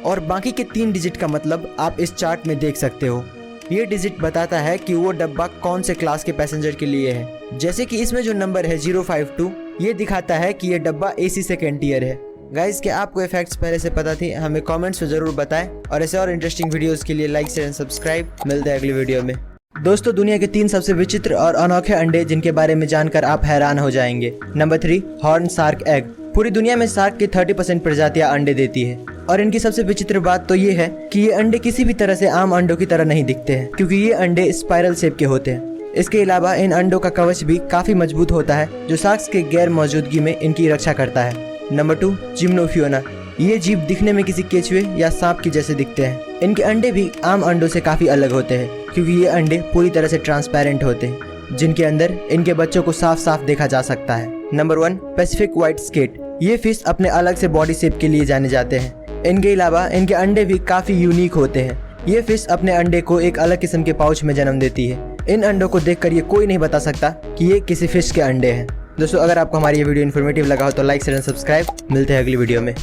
और बाकी के 3 डिजिट का मतलब आप इस चार्ट में देख सकते हो। ये डिजिट बताता है कि वो डब्बा कौन से क्लास के पैसेंजर के लिए है। जैसे कि इसमें जो नंबर है 052 ये दिखाता है कि ये डब्बा AC सेकेंड ईयर है। गाइस क्या आपको ये फैक्ट्स पहले से पता थी? हमें कमेंट्स में जरूर बताएं और ऐसे और इंटरेस्टिंग वीडियोस के लिए लाइक शेयर एंड सब्सक्राइब। मिलते हैं अगली वीडियो में। दोस्तों दुनिया के 3 सबसे विचित्र और अनोखे अंडे जिनके बारे में जानकर आप हैरान हो जाएंगे। Number 3 horn shark egg. पूरी दुनिया में शार्क की 30% प्रजातियां अंडे देती है, और इनकी सबसे विचित्र बात तो ये है कि ये अंडे किसी भी तरह से आम अंडों की तरह नहीं दिखते हैं, क्योंकि ये अंडे स्पाइरल शेप के होते हैं। इसके अलावा इन अंडों का कवच भी काफी मजबूत होता है जो शार्क्स के गैर मौजूदगी में इनकी रक्षा करता है। नंबर 2 जिम्नोफियोना। ये जीव दिखने में किसी केचुए या सांप की जैसे दिखते हैं। इनके अंडे भी आम अंडों से काफी अलग होते हैं। क्योंकि ये अंडे पूरी तरह से ट्रांसपेरेंट होते हैं, जिनके अंदर इनके बच्चों को साफ साफ देखा जा सकता है। Number 1, Pacific white skate. ये फिश अपने अलग से बॉडी शेप के लिए जाने जाते हैं। इनके अलावा इनके अंडे भी काफी यूनिक होते हैं। ये फिश अपने अंडे को एक अलग किस्म के पाउच में जन्म देती है। इन अंडों को देखकर ये कोई नहीं बता सकता कि ये किसी फिश के अंडे हैं। दोस्तों, अगर आपको हमारी ये वीडियो इन्फॉर्मेटिव लगा हो तो लाइक शेयर एंड सब्सक्राइब। मिलते हैं अगली वीडियो में।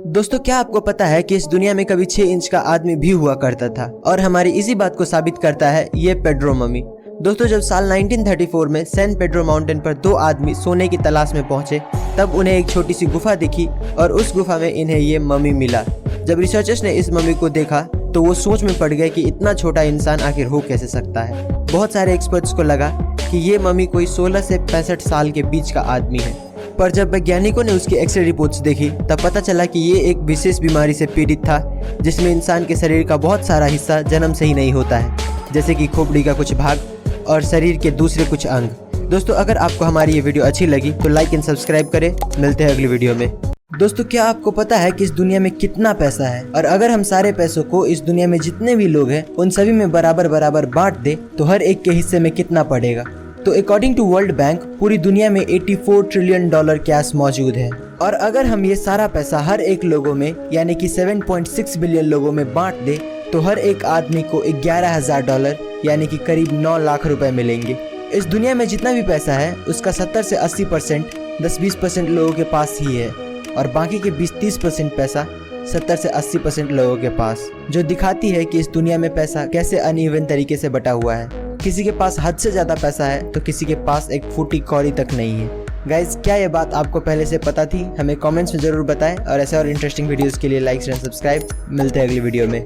दोस्तों, क्या आपको पता है कि इस दुनिया में कभी 6 इंच का आदमी भी हुआ करता था, और हमारी इसी बात को साबित करता है ये पेड्रो मम्मी। दोस्तों, जब साल 1934 में सैन पेड्रो माउंटेन पर 2 आदमी सोने की तलाश में पहुंचे, तब उन्हें एक छोटी सी गुफा दिखी और उस गुफा में इन्हें ये मम्मी मिला। जब रिसर्चर्स ने इस मम्मी को देखा तो वो सोच में पड़ गए कि इतना छोटा इंसान आखिर हो कैसे सकता है। बहुत सारे एक्सपर्ट्स को लगा कि ये मम्मी कोई 16 से 65 साल के बीच का आदमी है, पर जब वैज्ञानिकों ने उसकी एक्सरे रिपोर्ट्स देखी तब पता चला कि ये एक विशेष बीमारी से पीड़ित था, जिसमें इंसान के शरीर का बहुत सारा हिस्सा जन्म से ही नहीं होता है, जैसे कि खोपड़ी का कुछ भाग और शरीर के दूसरे कुछ अंग। दोस्तों, अगर आपको हमारी ये वीडियो अच्छी लगी तो लाइक एंड सब्सक्राइब करें। मिलते हैं अगली वीडियो में। दोस्तों, क्या आपको पता है कि इस दुनिया में कितना पैसा है, और अगर हम सारे पैसों को इस दुनिया में जितने भी लोग हैं उन सभी में बराबर बराबर बांट दे तो हर एक के हिस्से में कितना पड़ेगा? तो अकॉर्डिंग टू वर्ल्ड बैंक पूरी दुनिया में $84 ट्रिलियन कैश मौजूद है, और अगर हम ये सारा पैसा हर एक लोगों में यानी कि 7.6 बिलियन लोगों में बांट दे तो हर एक आदमी को $11,000 यानी कि करीब 9 लाख रुपए मिलेंगे। इस दुनिया में जितना भी पैसा है उसका 70 से 80% 10-20% लोगों के पास ही है, और बाकी के 20-30% पैसा 70 से 80% लोगों के पास, जो दिखाती है कि इस दुनिया में पैसा कैसे अनइवन तरीके से बटा हुआ है। किसी के पास हद से ज़्यादा पैसा है तो किसी के पास एक फूटी कौड़ी तक नहीं है। गाइज, क्या ये बात आपको पहले से पता थी? हमें कमेंट्स में ज़रूर बताएं, और ऐसे और इंटरेस्टिंग वीडियोस के लिए लाइक एंड सब्सक्राइब। मिलते हैं अगली वीडियो में।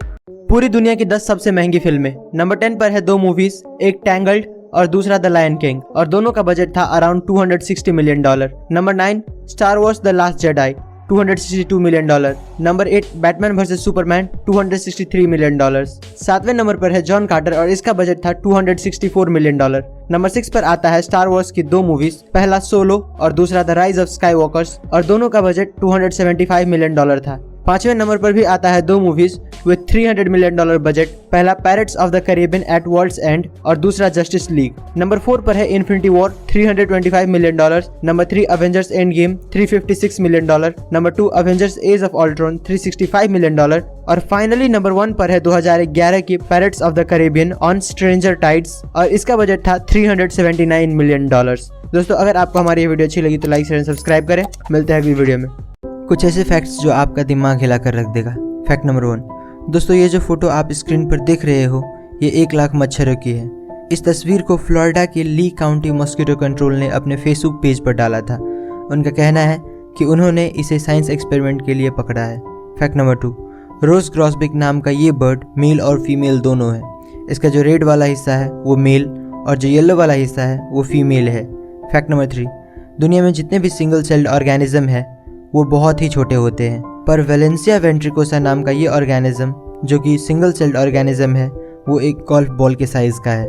पूरी दुनिया की 10 सबसे महंगी फिल्में। नंबर 10 पर है 2 मूवीज, एक टैंगल्ड और दूसरा द लायन किंग, और दोनों का बजट था around $260 million. Number 9 Star Wars the Last Jedi, $262 million. Number 8 Batman versus Superman, $263 million. 7वें नंबर पर है जॉन कार्टर और इसका बजट था $264 मिलियन। नंबर 6 पर आता है स्टार वॉर्स की 2 मूवीज, पहला सोलो और दूसरा the rise of sky walkers, और दोनों का बजट $275 मिलियन था। 5वें नंबर पर भी आता है 2 मूवीज विद $300 मिलियन बजट, पहला Pirates of the Caribbean at World's End और दूसरा जस्टिस लीग। नंबर 4 पर है Infinity War, $325 million. Number 3 Avengers End Game, $356 million. Number 2 Avengers Age of Ultron, $365 million. और फाइनली नंबर 1 पर है 2011 की Pirates of the Caribbean on Stranger Tides, और इसका बजट था $379 मिलियन। दोस्तों, अगर आपको हमारी ये वीडियो अच्छी लगी तो लाइक शेयर एंड सब्सक्राइब करें। मिलते हैं अगली वीडियो में। कुछ ऐसे फैक्ट्स जो आपका दिमाग हिला कर रख देगा। Fact number 1। दोस्तों, ये जो फोटो आप स्क्रीन पर देख रहे हो ये 1 लाख मच्छरों की है। इस तस्वीर को फ्लोरिडा के ली काउंटी मॉस्किटो कंट्रोल ने अपने फेसबुक पेज पर डाला था। उनका कहना है कि उन्होंने इसे साइंस एक्सपेरिमेंट के लिए पकड़ा है। Fact number 2। रोज ग्रॉसबिक नाम का ये बर्ड मेल और फीमेल दोनों है। इसका जो रेड वाला हिस्सा है वो मेल और जो येलो वाला हिस्सा है वो फीमेल है। Fact number 3। दुनिया में जितने भी सिंगल सेल्ड ऑर्गेनिज्म है वो बहुत ही छोटे होते हैं, पर वेलेंसिया वेंट्रिकोसा नाम का ये ऑर्गेनिज्म जो कि सिंगल सेल्ड ऑर्गेनिज्म है वो एक गोल्फ बॉल के साइज का है।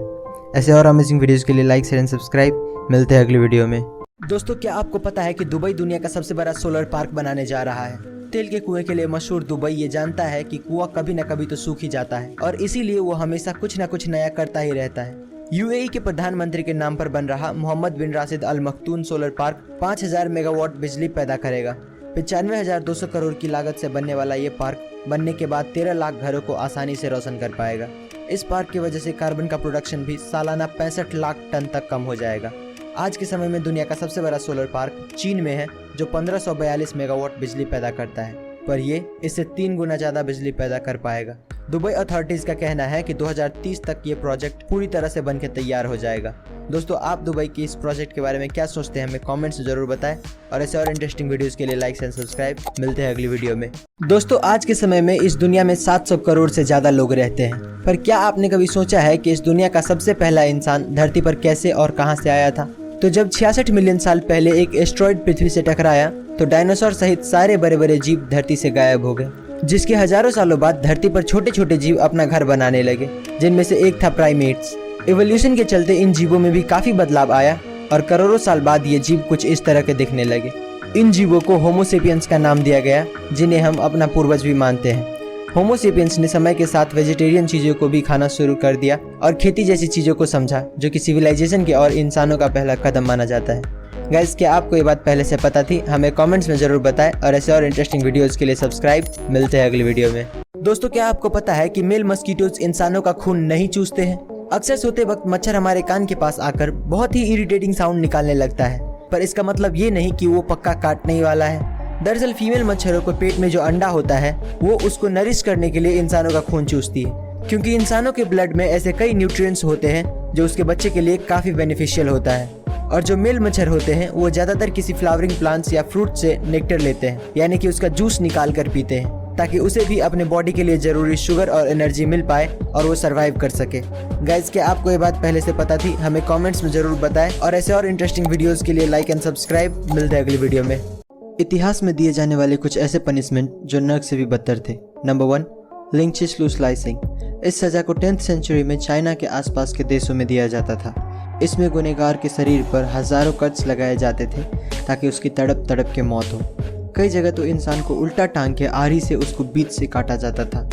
ऐसे और अमेजिंग वीडियोस के लिए लाइक शेयर एंड सब्सक्राइब। मिलते हैं अगली वीडियो में। दोस्तों, क्या आपको पता है कि दुबई दुनिया का सबसे बड़ा सोलर पार्क बनाने जा रहा है? तेल के कुएं के लिए मशहूर दुबई ये जानता है कि कुआं कभी न कभी तो सूख ही जाता है, और इसीलिए वो हमेशा कुछ न कुछ नया करता ही रहता है। यूएई के प्रधानमंत्री के नाम पर बन रहा मोहम्मद बिन राशिद अल मखतूम सोलर पार्क 5000 मेगावाट बिजली पैदा करेगा। 95,200 करोड़ की लागत से बनने वाला ये पार्क बनने के बाद 13 लाख घरों को आसानी से रोशन कर पाएगा। इस पार्क की वजह से कार्बन का प्रोडक्शन भी सालाना 65 लाख टन तक कम हो जाएगा। आज के समय में दुनिया का सबसे बड़ा सोलर पार्क चीन में है जो 1542 मेगावाट बिजली पैदा करता है, पर ये इससे 3 गुना ज़्यादा बिजली पैदा कर पाएगा। दुबई अथॉरिटीज़ का कहना है कि 2030 तक ये प्रोजेक्ट पूरी तरह से बनकर तैयार हो जाएगा। दोस्तों, आप दुबई के इस प्रोजेक्ट के बारे में क्या सोचते हैं हमें कमेंट्स में ज़रूर बताएं, और ऐसे और इंटरेस्टिंग वीडियोस के लिए लाइक एंड सब्सक्राइब। मिलते हैं अगली वीडियो में। दोस्तों, आज के समय में इस दुनिया में 700 करोड़ से ज़्यादा लोग रहते हैं, पर क्या आपने कभी सोचा है कि इस दुनिया का सबसे पहला इंसान धरती पर कैसे और कहाँ से आया था? तो जब 66 मिलियन साल पहले एक एस्ट्रॉइड पृथ्वी से टकराया तो डायनासोर सहित सारे बड़े बड़े जीव धरती से गायब हो गए, जिसके हजारों सालों बाद धरती पर छोटे छोटे जीव अपना घर बनाने लगे, जिनमें से एक था प्राइमेट्स। इवोल्यूशन के चलते इन जीवों में भी काफी बदलाव आया और करोड़ों साल बाद ये जीव कुछ इस तरह के दिखने लगे। इन जीवों को होमो सेपियंस का नाम दिया गया, जिन्हें हम अपना पूर्वज भी मानते हैं। होमोसेपियंस ने समय के साथ वेजिटेरियन चीज़ों को भी खाना शुरू कर दिया और खेती जैसी चीज़ों को समझा, जो कि सिविलाइजेशन की और इंसानों का पहला कदम माना जाता है। गाइस, क्या आपको ये बात पहले से पता थी? हमें कमेंट्स में ज़रूर बताएं और ऐसे और इंटरेस्टिंग वीडियोस के लिए सब्सक्राइब। मिलते हैं अगली वीडियो में। दोस्तों, क्या आपको पता है कि मेल मस्कीटोज इंसानों का खून नहीं चूसते हैं? अक्सर सोते वक्त मच्छर हमारे कान के पास आकर बहुत ही इरिटेटिंग साउंड निकालने लगता है, पर इसका मतलब ये नहीं कि वो पक्का काटने ही वाला है। दरअसल फीमेल मच्छरों को पेट में जो अंडा होता है वो उसको नरिश करने के लिए इंसानों का खून चूसती है, क्योंकि इंसानों के ब्लड में ऐसे कई न्यूट्रिएंट्स होते हैं जो उसके बच्चे के लिए काफी बेनिफिशियल होता है। और जो मेल मच्छर होते हैं वो ज्यादातर किसी फ्लावरिंग प्लांट्स या फ्रूट से नेक्टर लेते हैं, यानी कि उसका जूस निकाल कर पीते हैं, ताकि उसे भी अपने बॉडी के लिए जरूरी शुगर और एनर्जी मिल पाए और वो सरवाइव कर सके। गाइस, क्या आपको ये बात पहले से पता थी? हमें कमेंट्स में जरूर बताएं और ऐसे और इंटरेस्टिंग वीडियोस के लिए लाइक एंड सब्सक्राइब। मिलते हैं अगली वीडियो में। इतिहास में दिए जाने वाले कुछ ऐसे पनिशमेंट जो नर्क से भी बदतर थे। नंबर 1, लिंचिस लू स्लाइसिंग। इस सजा को 10th सेंचुरी में चाइना के आसपास के देशों में दिया जाता था। इसमें गुनहगार के शरीर पर हजारों कट्स लगाए जाते थे ताकि उसकी तड़प तड़प के मौत हो। कई जगह तो इंसान को उल्टा टांग के आरी से उसको बीच से काटा जाता था।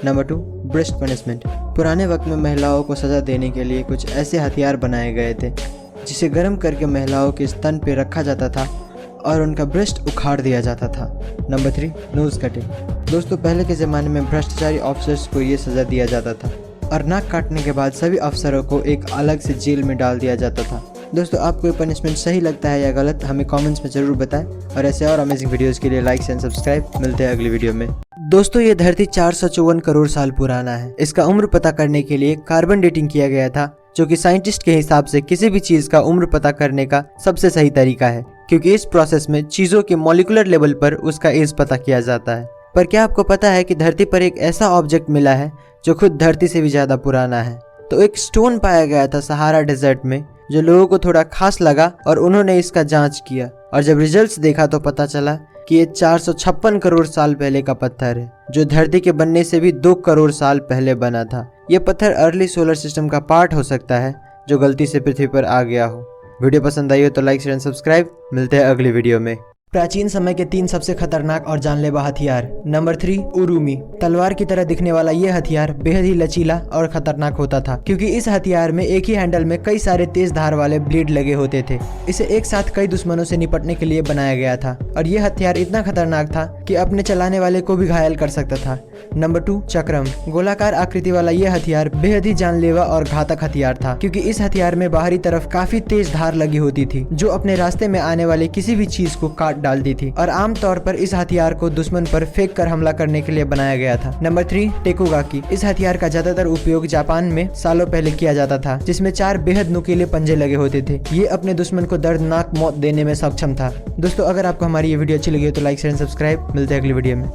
Number 2, breast punishment. पुराने वक्त में महिलाओं को सजा देने के लिए कुछ ऐसे हथियार बनाए गए थे जिसे गर्म करके महिलाओं के स्तन पे रखा जाता था और उनका ब्रेस्ट उखाड़ दिया जाता था। Number 3, nose cutting. दोस्तों, पहले के ज़माने में भ्रष्टाचारी ऑफिसर्स को ये सज़ा दिया जाता था और नाक काटने के बाद सभी अफसरों को एक अलग से जेल में डाल दिया जाता था। दोस्तों, आपको ये पनिशमेंट सही लगता है या गलत? हमें कमेंट्स में ज़रूर बताएं और ऐसे और अमेजिंग वीडियोस के लिए लाइक एंड सब्सक्राइब। मिलते हैं अगली वीडियो में। दोस्तों, ये धरती 454 करोड़ साल पुराना है। इसका उम्र पता करने के लिए कार्बन डेटिंग किया गया था, जो कि साइंटिस्ट के हिसाब से किसी भी चीज़ का उम्र पता करने का सबसे सही तरीका है, क्योंकि इस प्रोसेस में चीज़ों के मॉलिक्यूलर लेवल पर उसका एज पता किया जाता है। पर क्या आपको पता है कि धरती पर एक ऐसा ऑब्जेक्ट मिला है जो खुद धरती से भी ज़्यादा पुराना है? तो एक स्टोन पाया गया था सहारा डेजर्ट में, जो लोगों को थोड़ा खास लगा और उन्होंने इसका जांच किया और जब रिजल्ट्स देखा तो पता चला कि ये 456 करोड़ साल पहले का पत्थर है, जो धरती के बनने से भी 2 करोड़ साल पहले बना था। ये पत्थर अर्ली सोलर सिस्टम का पार्ट हो सकता है जो गलती से पृथ्वी पर आ गया हो। वीडियो पसंद आई हो तो लाइक शेयर एंड सब्सक्राइब। मिलते हैं अगली वीडियो में। प्राचीन समय के 3 सबसे खतरनाक और जानलेवा हथियार। नंबर 3, उरुमी। तलवार की तरह दिखने वाला ये हथियार बेहद ही लचीला और खतरनाक होता था, क्योंकि इस हथियार में एक ही हैंडल में कई सारे तेज धार वाले ब्लेड लगे होते थे। इसे एक साथ कई दुश्मनों से निपटने के लिए बनाया गया था और ये हथियार इतना खतरनाक था कि अपने चलाने वाले को भी घायल कर सकता था। नंबर 2, चक्रम। गोलाकार आकृति वाला ये हथियार बेहद ही जानलेवा और घातक हथियार था, क्योंकि इस हथियार में बाहरी तरफ काफी तेज धार लगी होती थी जो अपने रास्ते में आने वाले किसी भी चीज को काट डालती थी और आमतौर पर इस हथियार को दुश्मन पर फेंक कर हमला करने के लिए बनाया गया था। नंबर 3, टेकुगाकी। इस हथियार का ज्यादातर उपयोग जापान में सालों पहले किया जाता था, जिसमें 4 बेहद नुकीले पंजे लगे होते थे। ये अपने दुश्मन को दर्दनाक मौत देने में सक्षम था। दोस्तों, अगर आपको हमारी ये वीडियो अच्छी लगी हो तो लाइक शेयर एंड सब्सक्राइब। मिलते हैं अगली वीडियो में।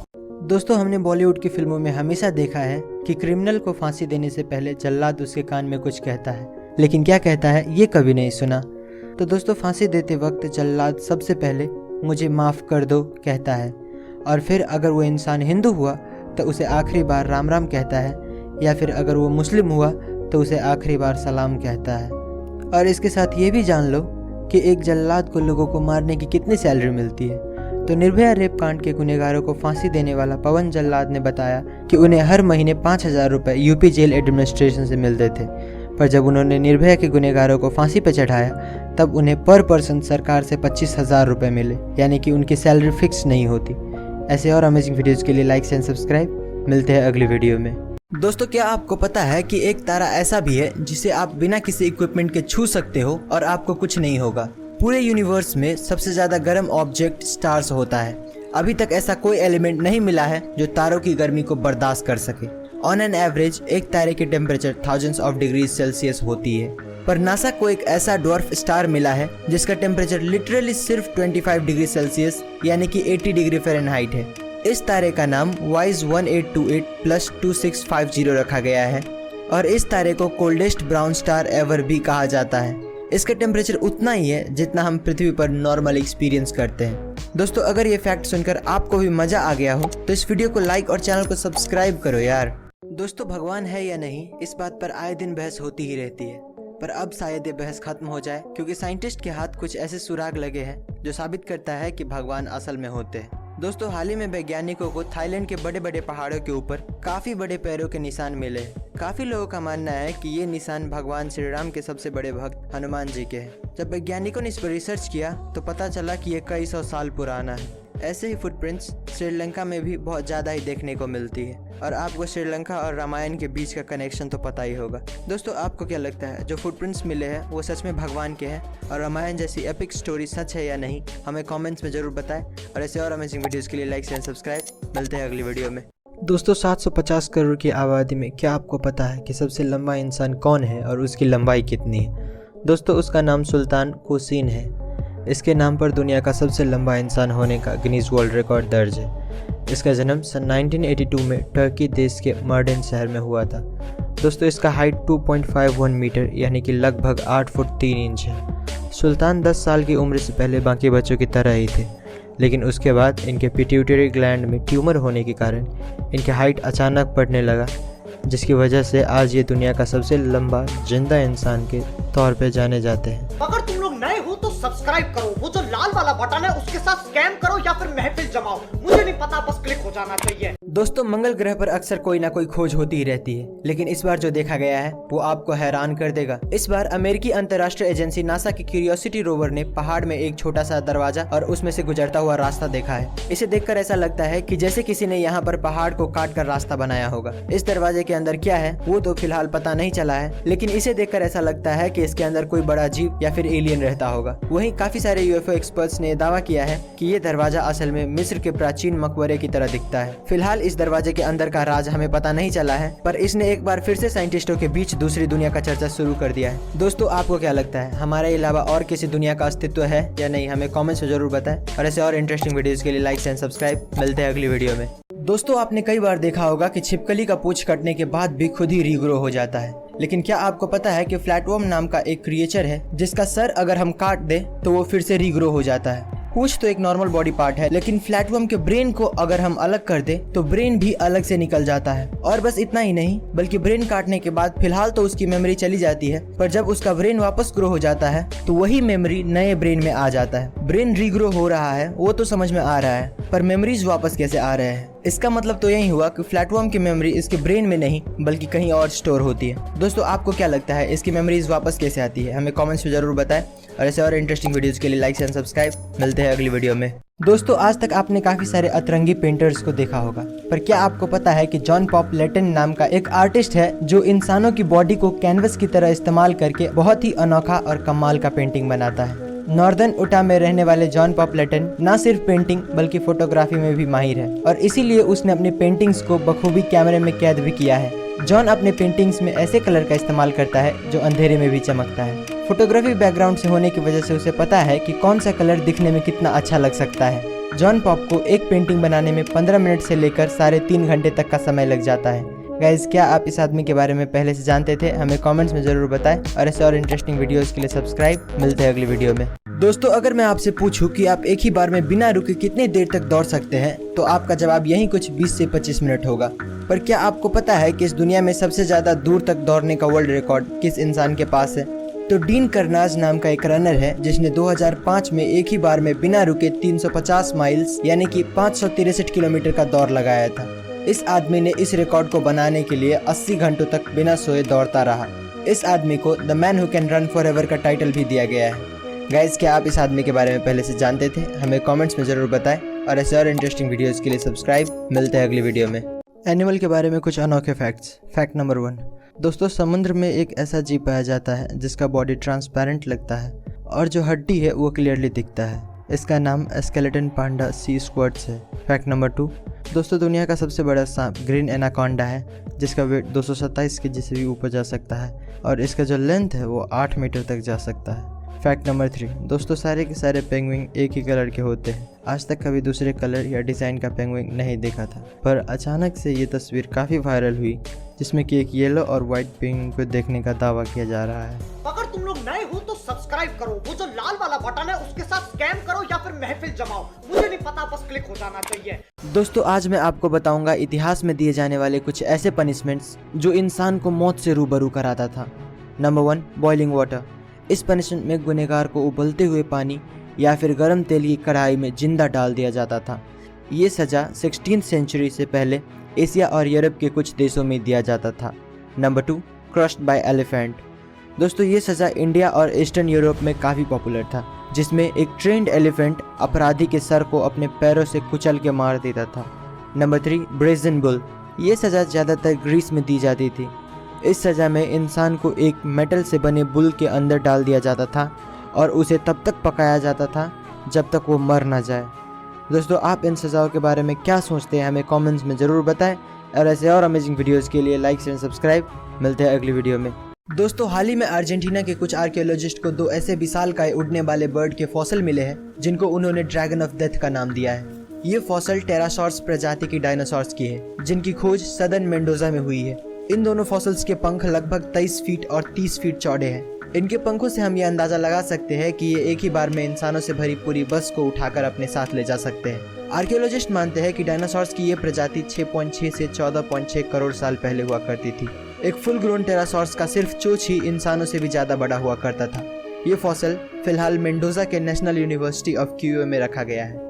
दोस्तों, हमने बॉलीवुड की फिल्मों में हमेशा देखा है कि क्रिमिनल को फांसी देने से पहले जल्लाद उसके कान में कुछ कहता है, लेकिन क्या कहता है ये कभी नहीं सुना। तो दोस्तों, फांसी देते वक्त जल्लाद सबसे पहले मुझे माफ़ कर दो कहता है, और फिर अगर वो इंसान हिंदू हुआ तो उसे आखिरी बार राम राम कहता है, या फिर अगर वो मुस्लिम हुआ तो उसे आखिरी बार सलाम कहता है। और इसके साथ ये भी जान लो कि एक जल्लाद को लोगों को मारने की कितनी सैलरी मिलती है। तो निर्भया रेप कांड के गुनहगारों को फांसी देने वाला पवन जल्लाद ने बताया कि उन्हें हर महीने 5,000 रुपये यूपी जेल एडमिनिस्ट्रेशन से मिलते थे, पर जब उन्होंने निर्भया के गुनहगारों को फांसी पर चढ़ाया तब उन्हें पर पर्सन सरकार से 25,000 रुपये मिले, यानी कि उनकी सैलरी फिक्स नहीं होती। ऐसे और अमेजिंग वीडियोज़ के लिए लाइक एंड सब्सक्राइब। मिलते हैं अगली वीडियो में। दोस्तों, क्या आपको पता है कि एक तारा ऐसा भी है जिसे आप बिना किसी इक्विपमेंट के छू सकते हो और आपको कुछ नहीं होगा? पूरे यूनिवर्स में सबसे ज्यादा गर्म ऑब्जेक्ट स्टार्स होता है। अभी तक ऐसा कोई एलिमेंट नहीं मिला है जो तारों की गर्मी को बर्दाश्त कर सके। ऑन एन एवरेज एक तारे की temperature thousands of degree Celsius होती है, पर नासा को एक ऐसा डॉर्फ स्टार मिला है जिसका टेम्परेचर लिटरली सिर्फ 25 डिग्री सेल्सियस यानी कि 80 डिग्री फ़ारेनहाइट है। इस तारे का नाम WISE 1828+2650 रखा गया है और इस तारे को कोल्डेस्ट ब्राउन स्टार एवर भी कहा जाता है। इसका टेम्परेचर उतना ही है जितना हम पृथ्वी पर नॉर्मल एक्सपीरियंस करते हैं। दोस्तों, अगर ये फैक्ट सुनकर आपको भी मजा आ गया हो तो इस वीडियो को लाइक और चैनल को सब्सक्राइब करो यार। दोस्तों, भगवान है या नहीं, इस बात पर आए दिन बहस होती ही रहती है, पर अब शायद ये बहस खत्म हो जाए, क्योंकि साइंटिस्ट के हाथ कुछ ऐसे सुराग लगे हैं जो साबित करता है कि भगवान असल में होते हैं। दोस्तों हाल ही में वैज्ञानिकों को थाईलैंड के बड़े बड़े पहाड़ों के ऊपर काफी बड़े पैरों के निशान मिले हैं। काफी लोगों का मानना है कि ये निशान भगवान श्री राम के सबसे बड़े भक्त हनुमान जी के हैं। जब वैज्ञानिकों ने इस पर रिसर्च किया तो पता चला कि ये कई सौ साल पुराना है। ऐसे ही फुटप्रिंट्स श्रीलंका में भी बहुत ज़्यादा ही देखने को मिलती है और आपको श्रीलंका और रामायण के बीच का कनेक्शन तो पता ही होगा। दोस्तों आपको क्या लगता है जो फुटप्रिंट्स मिले हैं वो सच में भगवान के हैं और रामायण जैसी एपिक स्टोरी सच है या नहीं? हमें कमेंट्स में ज़रूर बताएं और ऐसे और अमेजिंग वीडियोज़ के लिए लाइक शेयर सब्सक्राइब। मिलते हैं अगली वीडियो में। दोस्तों 750 करोड़ की आबादी में क्या आपको पता है कि सबसे लंबा इंसान कौन है और उसकी लंबाई कितनी है? दोस्तों उसका नाम सुल्तान कोसीन है। इसके नाम पर दुनिया का सबसे लंबा इंसान होने का गिनीज वर्ल्ड रिकॉर्ड दर्ज है। इसका जन्म सन 1982 में टर्की देश के मर्डेन शहर में हुआ था। दोस्तों इसका हाइट 2.51 मीटर यानी कि लगभग 8 फुट 3 इंच है। सुल्तान 10 साल की उम्र से पहले बाकी बच्चों की तरह ही थे, लेकिन उसके बाद इनके पिट्यूटरी ग्लैंड में ट्यूमर होने के कारण इनके हाइट अचानक बढ़ने लगा, जिसकी वजह से आज ये दुनिया का सबसे लंबा जिंदा इंसान के तौर पे जाने जाते हैं। अगर तुम लोग नए हो तो सब्सक्राइब करो, वो जो लाल वाला बटन है उसके साथ स्कैम करो या फिर महफिल जमाओ, मुझे नहीं पता, बस क्लिक हो जाना चाहिए। दोस्तों मंगल ग्रह पर अक्सर कोई ना कोई खोज होती ही रहती है, लेकिन इस बार जो देखा गया है वो आपको हैरान कर देगा। इस बार अमेरिकी अंतर्राष्ट्रीय एजेंसी नासा की क्यूरियोसिटी रोवर ने पहाड़ में एक छोटा सा दरवाजा और उसमें से गुजरता हुआ रास्ता देखा है। इसे देखकर ऐसा लगता है कि जैसे किसी ने यहाँ पर पहाड़ को काट कर रास्ता बनाया होगा। इस दरवाजे के अंदर क्या है वो तो फिलहाल पता नहीं चला है, लेकिन इसे देखकर ऐसा लगता है कि इसके अंदर कोई बड़ा जीव या फिर एलियन रहता होगा। वहीं काफी सारे यूएफओ एक्सपर्ट्स ने दावा किया है कि ये दरवाजा असल में मिस्र के प्राचीन मकबरे की तरह दिखता है। फिलहाल इस दरवाजे के अंदर का राज हमें पता नहीं चला है, पर इसने एक बार फिर से साइंटिस्टों के बीच दूसरी दुनिया का चर्चा शुरू कर दिया है। दोस्तों आपको क्या लगता है हमारे अलावा और किसी दुनिया का अस्तित्व है या नहीं? हमें कमेंट्स में जरूर बताएं और ऐसे और इंटरेस्टिंग वीडियोस के लिए लाइक एंड सब्सक्राइब। मिलते हैं अगली वीडियो में। दोस्तों आपने कई बार देखा होगा कि छिपकली का पूंछ कटने के बाद भी खुद ही रीग्रो हो जाता है, लेकिन क्या आपको पता है कि फ्लैटवर्म नाम का एक क्रिएचर है जिसका सर अगर हम काट दे तो वो फिर से रीग्रो हो जाता है। पूंछ तो एक नॉर्मल बॉडी पार्ट है, लेकिन फ्लैटवर्म के ब्रेन को अगर हम अलग कर दे तो ब्रेन भी अलग से निकल जाता है। और बस इतना ही नहीं, बल्कि ब्रेन काटने के बाद फिलहाल तो उसकी मेमोरी चली जाती है, पर जब उसका ब्रेन वापस ग्रो हो जाता है तो वही मेमोरी नए ब्रेन में आ जाता है। ब्रेन रीग्रो हो रहा है वो तो समझ में आ रहा है, पर मेमोरीज वापस कैसे आ रहे हैं? इसका मतलब तो यही हुआ कि फ्लैटवर्म की मेमोरी इसके ब्रेन में नहीं बल्कि कहीं और स्टोर होती है। दोस्तों आपको क्या लगता है इसकी मेमोरीज वापस कैसे आती है? हमें कमेंट्स में जरूर बताएं और ऐसे और इंटरेस्टिंग वीडियोस के लिए लाइक एंड सब्सक्राइब। मिलते हैं अगली वीडियो में। दोस्तों आज तक आपने काफी सारे अतरंगी पेंटर्स को देखा होगा, पर क्या आपको पता है कि जॉन पॉप लेटन नाम का एक आर्टिस्ट है जो इंसानों की बॉडी को कैनवस की तरह इस्तेमाल करके बहुत ही अनोखा और कमाल का पेंटिंग बनाता है। नॉर्दर्न उटा में रहने वाले जॉन पॉप लेटन न सिर्फ पेंटिंग बल्कि फोटोग्राफी में भी माहिर है और इसीलिए उसने अपनी पेंटिंग्स को बखूबी कैमरे में कैद भी किया है। जॉन अपने पेंटिंग्स में ऐसे कलर का इस्तेमाल करता है जो अंधेरे में भी चमकता है। फोटोग्राफी बैकग्राउंड से होने की वजह से उसे पता है कि कौन सा कलर दिखने में कितना अच्छा लग सकता है। जॉन पॉप को एक पेंटिंग बनाने में 15 मिनट से लेकर 3.5 घंटे तक का समय लग जाता है। गाइज क्या आप इस आदमी के बारे में पहले से जानते थे? हमें कमेंट्स में जरूर बताएं और ऐसे और इंटरेस्टिंग वीडियोस के लिए सब्सक्राइब। मिलते हैं अगली वीडियो में। दोस्तों अगर मैं आपसे पूछूं कि आप एक ही बार में बिना रुके कितनी देर तक दौड़ सकते हैं तो आपका जवाब यही कुछ 20 से 25 मिनट होगा। पर क्या आपको पता है कि इस दुनिया में सबसे ज्यादा दूर तक दौड़ने का वर्ल्ड रिकॉर्ड किस इंसान के पास है? तो डीन कर्नाज नाम का एक रनर है जिसने 2005 में एक ही बार में बिना रुके 350 माइल्स यानी कि 563 किलोमीटर का दौड़ लगाया था। इस आदमी ने इस रिकॉर्ड को बनाने के लिए 80 घंटों तक बिना सोए दौड़ता रहा। इस आदमी को the man who can run for ever का टाइटल भी दिया गया है। गाइज क्या आप इस आदमी के बारे में पहले से जानते थे? हमें कमेंट्स में जरूर बताएं और ऐसे और इंटरेस्टिंग वीडियोस के लिए सब्सक्राइब। मिलते हैं अगली वीडियो में। एनिमल के बारे में कुछ अनोखे फैक्ट्स। Fact number 1। दोस्तों समुद्र में एक ऐसा जीव पाया जाता है जिसका बॉडी ट्रांसपेरेंट लगता है और जो हड्डी है वो क्लियरली दिखता है। इसका नाम स्केलेटन पांडा सी स्क्वाड्स है। Fact number 2। दोस्तों दुनिया का सबसे बड़ा सांप ग्रीन एनाकोंडा है जिसका वेट 227 केजी से भी ऊपर जा सकता है और इसका जो लेंथ है वो 8 मीटर तक जा सकता है। Fact number 3। दोस्तों सारे के सारे पेंगुइन एक ही कलर के होते हैं। आज तक कभी दूसरे कलर या डिज़ाइन का पेंगुइन नहीं देखा था, पर अचानक से ये तस्वीर काफ़ी वायरल हुई जिसमें कि एक येलो और वाइट पेंगुइन को देखने का दावा किया जा रहा है। अगर तुम लोग नए हो तो सब्सक्राइब करो, वो जो लाल वाला बटन है उसके साथ स्कैम करो या फिर महफिल जमाओ, मुझे नहीं पता, बस क्लिक हो जाना चाहिए। दोस्तों आज मैं आपको बताऊंगा इतिहास में दिए जाने वाले कुछ ऐसे पनिशमेंट्स जो इंसान को मौत से रूबरू कराता था। Number 1 boiling water. इस पनिशमेंट में गुनहगार को उबलते हुए पानी या फिर गर्म तेल की कढ़ाई में जिंदा डाल दिया जाता था। ये सज़ा 16th सेंचुरी से पहले एशिया और यूरोप के कुछ देशों में दिया जाता था। Number 2, crushed bye elephant. दोस्तों ये सज़ा इंडिया और ईस्टर्न यूरोप में काफ़ी पॉपुलर था, जिसमें एक ट्रेंड एलिफेंट अपराधी के सर को अपने पैरों से कुचल के मार देता था। Number 3, brazen bull. ये सज़ा ज़्यादातर ग्रीस में दी जाती थी। इस सज़ा में इंसान को एक मेटल से बने बुल के अंदर डाल दिया जाता था और उसे तब तक पकाया जाता था जब तक वो मर ना जाए। दोस्तों आप इन सज़ाओं के बारे में क्या सोचते हैं हमें कमेंट्स में ज़रूर बताएं, और ऐसे और अमेजिंग वीडियोस के लिए लाइक एंड सब्सक्राइब। मिलते हैं अगली वीडियो में। दोस्तों हाल ही में अर्जेंटीना के कुछ आर्कियोलॉजिस्ट को 2 ऐसे विशालकाय उड़ने वाले बर्ड के फॉसिल मिले हैं जिनको उन्होंने ड्रैगन ऑफ डेथ का नाम दिया है। ये फॉसिल टेरासॉर्स प्रजाति की डायनासोर्स की है जिनकी खोज सदर्न मेंडोजा में हुई है। इन दोनों फॉसिल्स के पंख लगभग 23 फीट और 30 फीट चौड़े हैं। इनके पंखों से हम ये अंदाजा लगा सकते हैं कि ये एक ही बार में इंसानों से भरी पूरी बस को उठाकर अपने साथ ले जा सकते हैं। आर्कियोलॉजिस्ट मानते हैं कि डायनासोर्स की ये प्रजाति 6.6 से 14.6 करोड़ साल पहले हुआ करती थी। एक फुल ग्रोन टेरासॉर्स का सिर्फ चोंच ही इंसानों से भी ज्यादा बड़ा हुआ करता था। ये फॉसिल फिलहाल मेंडोजा के नेशनल यूनिवर्सिटी ऑफ क्यूओ में रखा गया है।